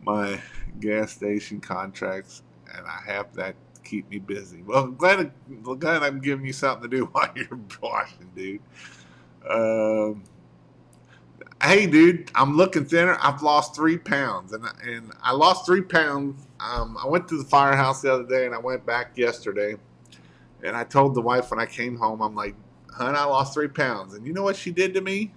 my gas station contracts, and I have that to keep me busy. Well, glad I'm giving you something to do while you're washing, dude. Um, hey, dude, I'm looking thinner. I've lost 3 pounds, and I lost 3 pounds. I went to the firehouse the other day, and I went back yesterday. And I told the wife when I came home, I'm like, "Hun, I lost 3 pounds." And you know what she did to me?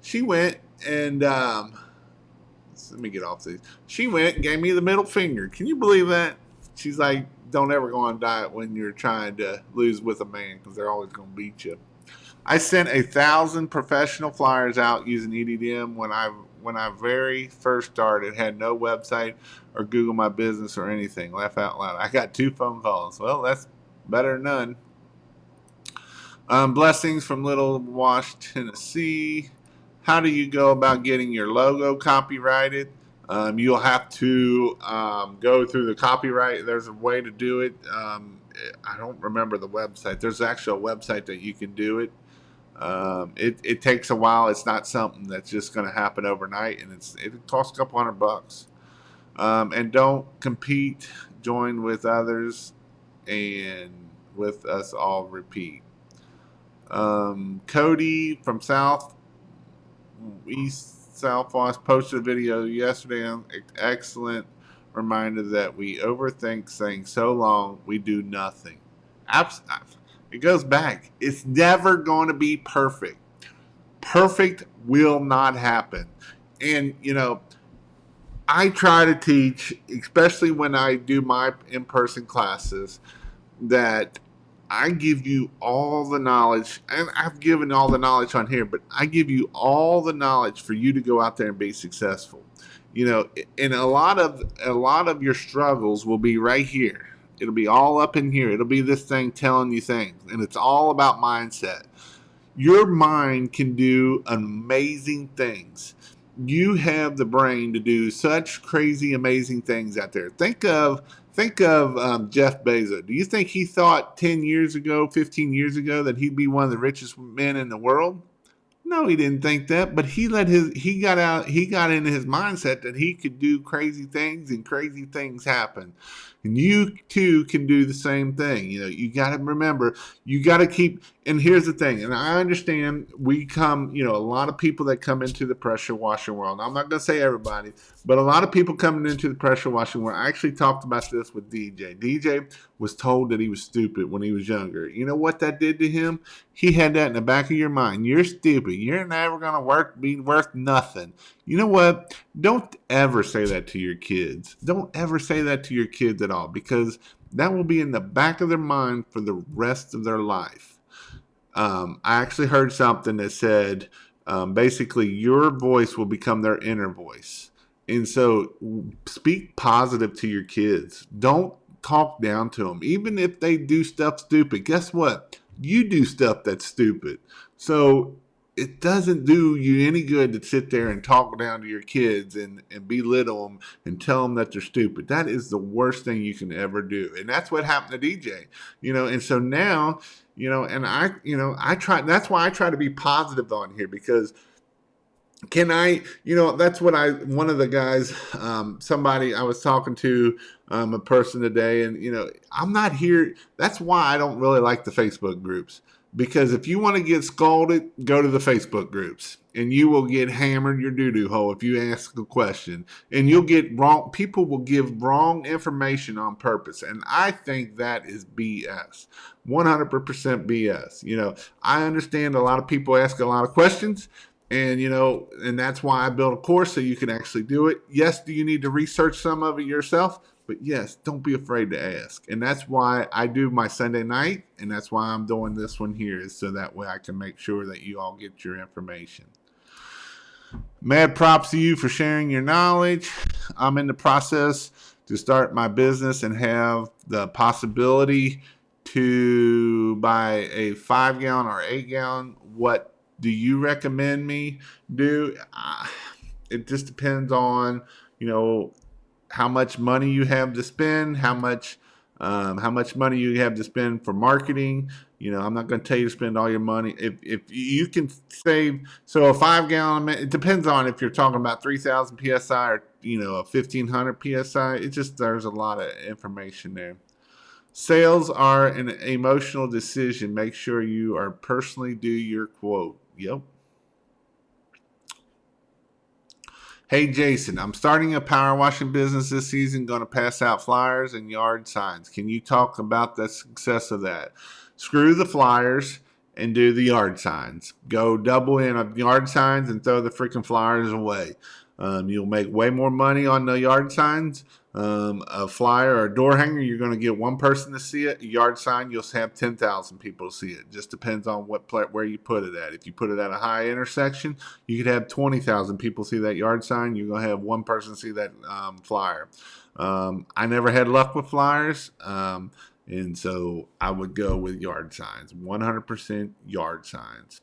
She went and let me get off these. She went and gave me the middle finger. Can you believe that? She's like, "Don't ever go on a diet when you're trying to lose with a man because they're always going to beat you." I sent 1,000 professional flyers out using EDDM when I very first started. Had no website or Google My Business or anything. Laugh out loud. I got 2 phone calls. Well, that's better than none. Blessings from Little Wash, Tennessee. How do you go about getting your logo copyrighted? You'll have to go through the copyright. There's a way to do it. I don't remember the website. There's actually a website that you can do it. It takes a while. It's not something that's just going to happen overnight, and it costs a couple $100. And don't compete. Join with others, and with us all repeat. Cody from Southwest posted a video yesterday. Excellent reminder that we overthink saying so long we do nothing. It goes back. It's never going to be perfect. Perfect will not happen. And, I try to teach, especially when I do my in-person classes, that I give you all the knowledge, and I've given all the knowledge on here, but I give you all the knowledge for you to go out there and be successful. And a lot of your struggles will be right here. It'll be all up in here. It'll be this thing telling you things, and it's all about mindset. Your mind can do amazing things. You have the brain to do such crazy, amazing things out there. Think of Jeff Bezos. Do you think he thought 10 years ago, 15 years ago, that he'd be one of the richest men in the world? No, he didn't think that, but he got into his mindset that he could do crazy things, and crazy things happen. And you too can do the same thing. You got to remember, you got to keep, and here's the thing, and I understand a lot of people that come into the pressure washing world. I'm not going to say everybody, but a lot of people coming into the pressure washing world. I actually talked about this with DJ. DJ was told that he was stupid when he was younger. You know what that did to him? He had that in the back of your mind. You're stupid. You're never going to be worth nothing. You know what? Don't ever say that to your kids. Don't ever say that to your kids at all, because that will be in the back of their mind for the rest of their life. I actually heard something that said basically your voice will become their inner voice. And so speak positive to your kids. Don't talk down to them. Even if they do stuff stupid, guess what? You do stuff that's stupid. So it doesn't do you any good to sit there and talk down to your kids and belittle them and tell them that they're stupid. That is the worst thing you can ever do. And that's what happened to DJ, and so now, and I try, that's why I try to be positive on here, because that's what one of the guys, somebody I was talking to, a person today, and, I'm not here. That's why I don't really like the Facebook groups, because if you want to get scolded, go to the Facebook groups, and you will get hammered your doo-doo hole if you ask a question, and you'll get wrong. People will give wrong information on purpose. And I think that is BS, 100% BS. I understand a lot of people ask a lot of questions, and and that's why I built a course so you can actually do it. Yes, do you need to research some of it yourself? But yes, don't be afraid to ask. And that's why I do my Sunday night, and that's why I'm doing this one here, is so that way I can make sure that you all get your information. Mad props to you for sharing your knowledge. I'm in the process to start my business and have the possibility to buy a 5 gallon or 8 gallon. What do you recommend me do? It just depends on, you know, how much money you have to spend, how much money you have to spend for marketing. You know, I'm not going to tell you to spend all your money. If you can save, so a 5 gallon, it depends on if you're talking about 3,000 psi or a 1,500 psi. It just there's a lot of information there. Sales are an emotional decision. Make sure you are personally do your quote. Yep. Hey Jason, I'm starting a power washing business this season, going to pass out flyers and yard signs. Can you talk about the success of that? Screw the flyers and do the yard signs. Go double in on yard signs and throw the freaking flyers away. You'll make way more money on the yard signs. A flyer or a door hanger, you're going to get one person to see it. A yard sign, you'll have 10,000 people to see it. Just depends on where you put it at. If you put it at a high intersection, you could have 20,000 people see that yard sign. You're going to have one person see that flyer. I never had luck with flyers. And so I would go with yard signs, 100% yard signs.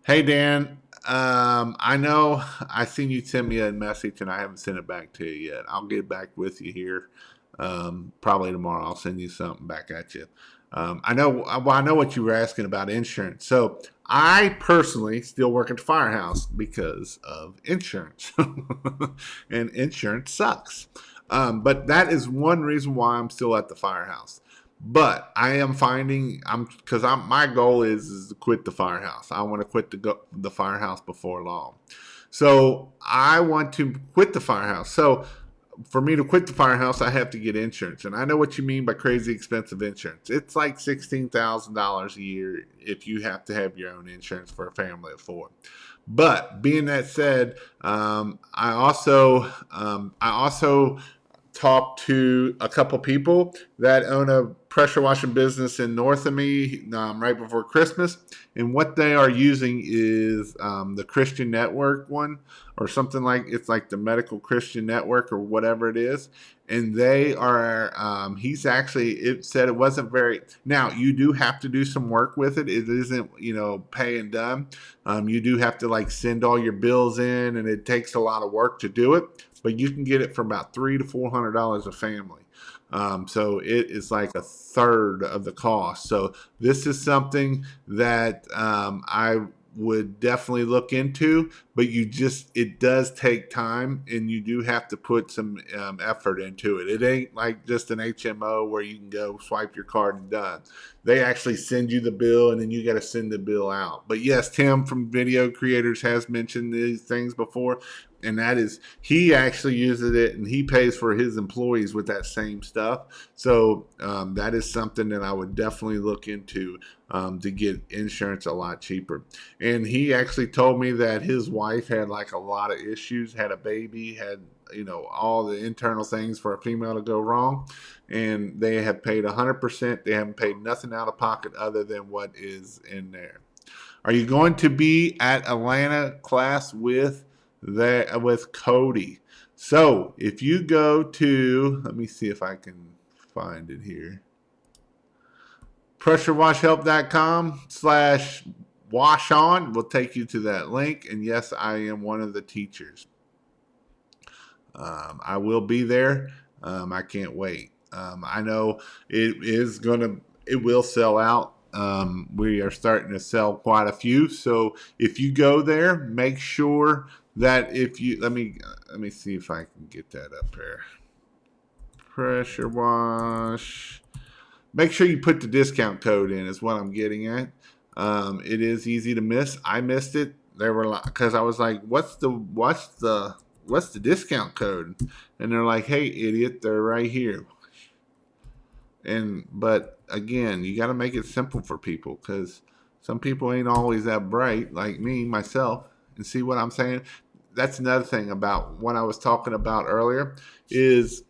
Hey, Dan, I know I seen you send me a message and I haven't sent it back to you yet. I'll get back with you here. Probably tomorrow I'll send you something back at you. I know what you were asking about insurance. So I personally still work at the firehouse because of insurance. And insurance sucks. But that is one reason why I'm still at the firehouse. But I am finding my goal is to quit the firehouse. I want to quit the firehouse before long. So I want to quit the firehouse. So for me to quit the firehouse, I have to get insurance. And I know what you mean by crazy expensive insurance. It's like $16,000 a year if you have to have your own insurance for a family of 4. But being that said, I also talked to a couple people that own a pressure washing business in north of me right before Christmas. And what they are using is the Christian Network one or something it's like the Medical Christian Network or whatever it is. And they are, it said it wasn't very, now you do have to do some work with it. It isn't, pay and done. You do have to send all your bills in and it takes a lot of work to do it, but you can get it for about $300 to $400 a family. So it is like a third of the cost. So this is something that I would definitely look into, but it does take time and you do have to put some effort into it. It ain't like just an HMO where you can go swipe your card and done. They actually send you the bill and then you got to send the bill out. But yes, Tim from Video Creators has mentioned these things before. And that is, he actually uses it and he pays for his employees with that same stuff. So that is something that I would definitely look into to get insurance a lot cheaper. And he actually told me that his wife had a lot of issues, had a baby, had all the internal things for a female to go wrong. And they have paid 100%. They haven't paid nothing out of pocket other than what is in there. Are you going to be at Atlanta class with Cody? So if you go to, let me see if I can find it here, pressurewashhelp.com/wash on will take you to that link. And yes, I am one of the teachers. I will be there. I can't wait. I know it will sell out. We are starting to sell quite a few. So if you go there, make sure that let me see if I can get that up here. Pressure wash. Make sure you put the discount code in is what I'm getting at. It is easy to miss. I missed it. They were because I was like, what's the discount code? And they're like, hey idiot, they're right here. But again, you got to make it simple for people because some people ain't always that bright like myself. And see what I'm saying? That's another thing about what I was talking about earlier is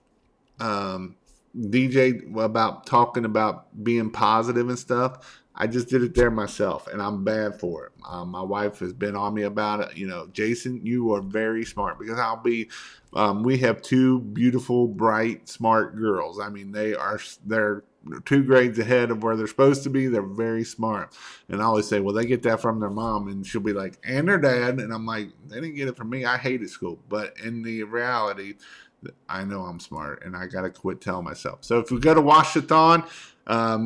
DJ about talking about being positive and stuff. I just did it there myself, and I'm bad for it. My wife has been on me about it. You know, Jason, you are very smart, because we have two beautiful, bright, smart girls. I mean, they're 2 grades ahead of where they're supposed to be. They're very smart. And I always say, well, they get that from their mom. And she'll be like, and their dad. And I'm like, they didn't get it from me. I hated school. But in the reality, I know I'm smart, and I got to quit telling myself. So if we go to Washathon,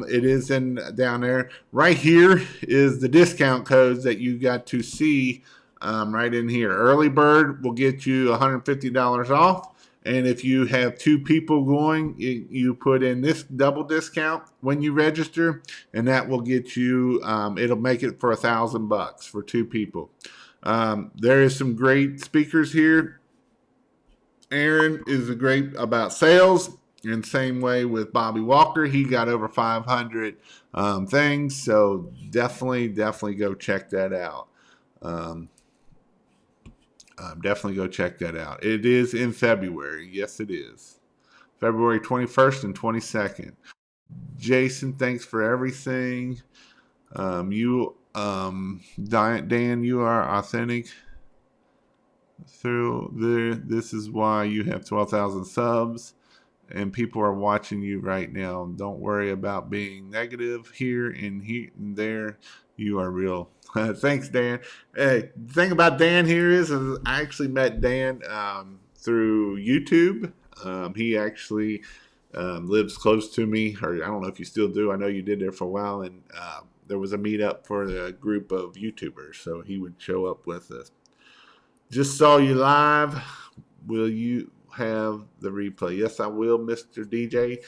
it is down there. Right here is the discount codes that you got to see right in here. Early bird will get you $150 off. And if you have 2 people going, you put in this double discount when you register, and that will get you, it'll make it for $1,000 for 2 people. There is some great speakers here. Aaron is great about sales, and same way with Bobby Walker. He got over 500 things, so definitely go check that out. Definitely go check that out. It is in February. Yes, it is. February 21st and 22nd. Jason, thanks for everything. Dan, you are authentic through there. This is why you have 12,000 subs and people are watching you right now. Don't worry about being negative here and there. You are real. Thanks, Dan. Hey, the thing about Dan here is I actually met Dan through YouTube. He actually lives close to me, or I don't know if you still do. I know you did there for a while, and there was a meetup for a group of YouTubers, so he would show up with us. Just saw you live. Will you have the replay? Yes, I will, Mr. DJ.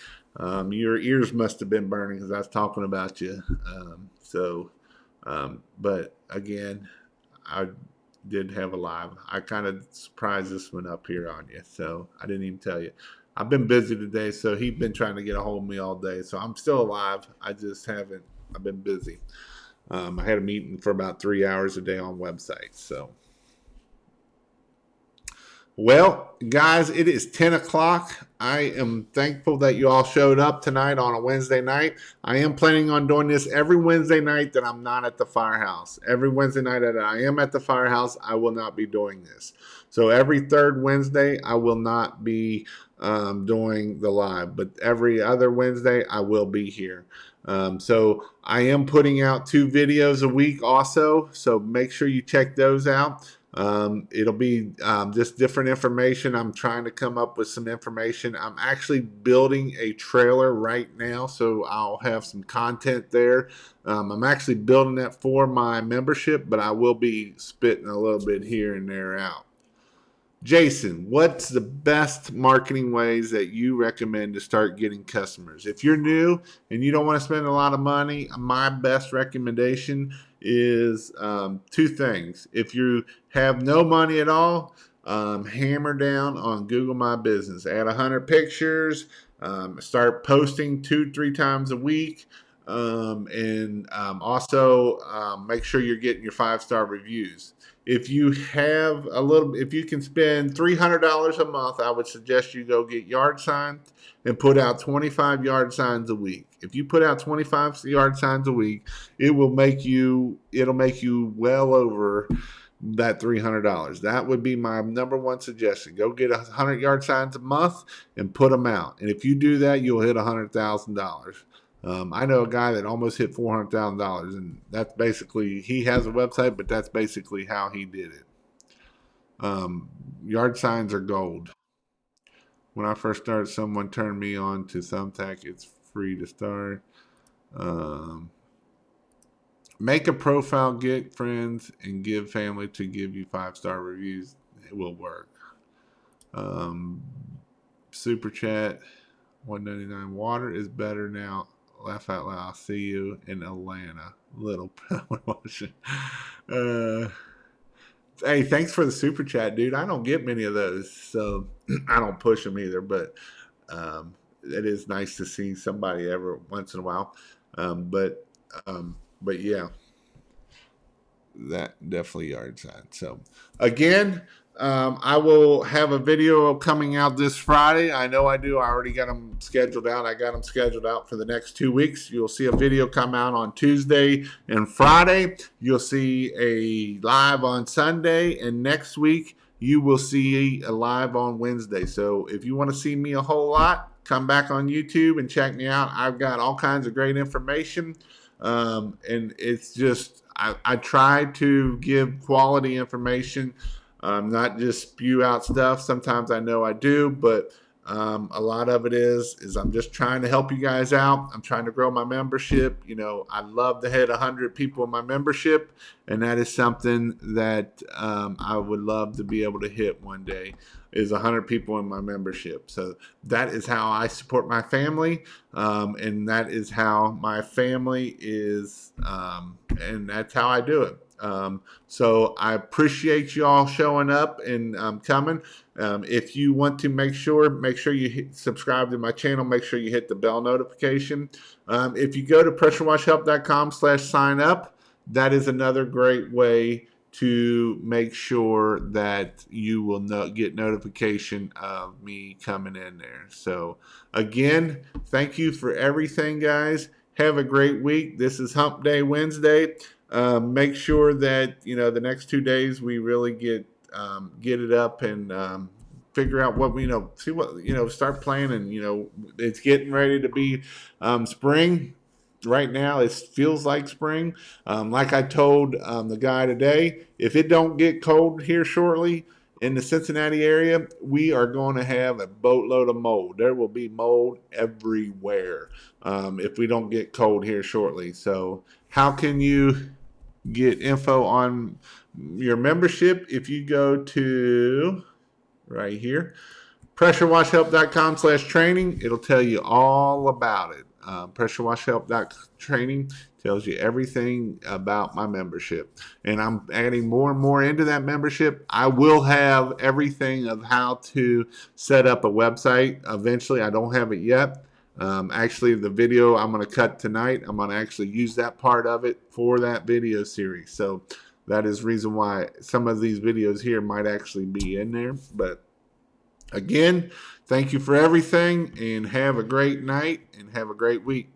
Your ears must have been burning because I was talking about you. But again, I did have a live. I kind of surprised this one up here on you, so I didn't even tell you. I've been busy today, so he's been trying to get a hold of me all day. So I'm still alive. I just haven't. I've been busy. I had a meeting for about 3 hours a day on websites, so. Well, guys, it is 10 o'clock. I am thankful that you all showed up tonight on a Wednesday night. I am planning on doing this every Wednesday night that I'm not at the firehouse. Every Wednesday night that I am at the firehouse, I will not be doing this. So every third Wednesday, I will not be doing the live. But every other Wednesday, I will be here. So I am putting out 2 videos a week also. So make sure you check those out. It'll be just different information. I'm trying to come up with some information. I'm actually building a trailer right now, so I'll have some content there. I'm actually building that for my membership, but I will be spitting a little bit here and there out. Jason, what's the best marketing ways that you recommend to start getting customers? If you're new and you don't want to spend a lot of money, my best recommendation is 2 things. If you have no money at all, hammer down on Google My Business. Add 100 pictures, start posting 2-3 times a week. Also make sure you're getting your 5-star reviews. If you have if you can spend $300 a month, I would suggest you go get yard signs and put out 25 yard signs a week. If you put out 25 yard signs a week, it'll make you well over that $300. That would be my number 1 suggestion. Go get 100 yard signs a month and put them out. And if you do that, you'll hit $100,000. I know a guy that almost hit $400,000, and that's basically, he has a website, but that's basically how he did it. Yard signs are gold. When I first started, someone turned me on to Thumbtack. It's free to start. Make a profile, get friends, and give family to give you 5-star reviews. It will work. Super chat, $1.99. Water is better now. Laugh out loud. I'll see you in Atlanta. Little promotion. Hey, thanks for the super chat, dude. I don't get many of those, so I don't push them either. But it is nice to see somebody every once in a while. But yeah, that definitely yard sign. So again, I will have a video coming out this Friday. I know I do. I already got them scheduled out. I got them scheduled out for the next 2 weeks. You'll see a video come out on Tuesday and Friday. You'll see a live on Sunday. And next week, you will see a live on Wednesday. So if you want to see me a whole lot, come back on YouTube and check me out. I've got all kinds of great information. And it's just, I try to give quality information, not just spew out stuff. Sometimes I know I do, but a lot of it is I'm just trying to help you guys out. I'm trying to grow my membership. You know, I love to hit 100 people in my membership, and that is something that I would love to be able to hit one day, is 100 people in my membership. So that is how I support my family, and that is how my family is, and that's how I do it. So I appreciate you all showing up and coming. If you want to make sure you subscribe to my channel. Make sure you hit the bell notification. If you go to pressurewashhelp.com/sign up, that is another great way to make sure that you will get notification of me coming in there. So again, thank you for everything, guys. Have a great week. This is Hump Day Wednesday. Make sure that the next 2 days we really get it up and figure out what we see what start planning. It's getting ready to be spring. Right now it feels like spring. Like I told the guy today, if it don't get cold here shortly in the Cincinnati area, we are going to have a boatload of mold. There will be mold everywhere if we don't get cold here shortly. So how can you get info on your membership? If you go to right here, pressurewashhelp.com/training, it'll tell you all about it. Pressurewashhelp.training tells you everything about my membership, and I'm adding more and more into that membership. I will have everything of how to set up a website eventually. I don't have it yet. Actually, the video I'm going to cut tonight, I'm going to actually use that part of it for that video series. So that is the reason why some of these videos here might actually be in there. But again, thank you for everything, and have a great night and have a great week.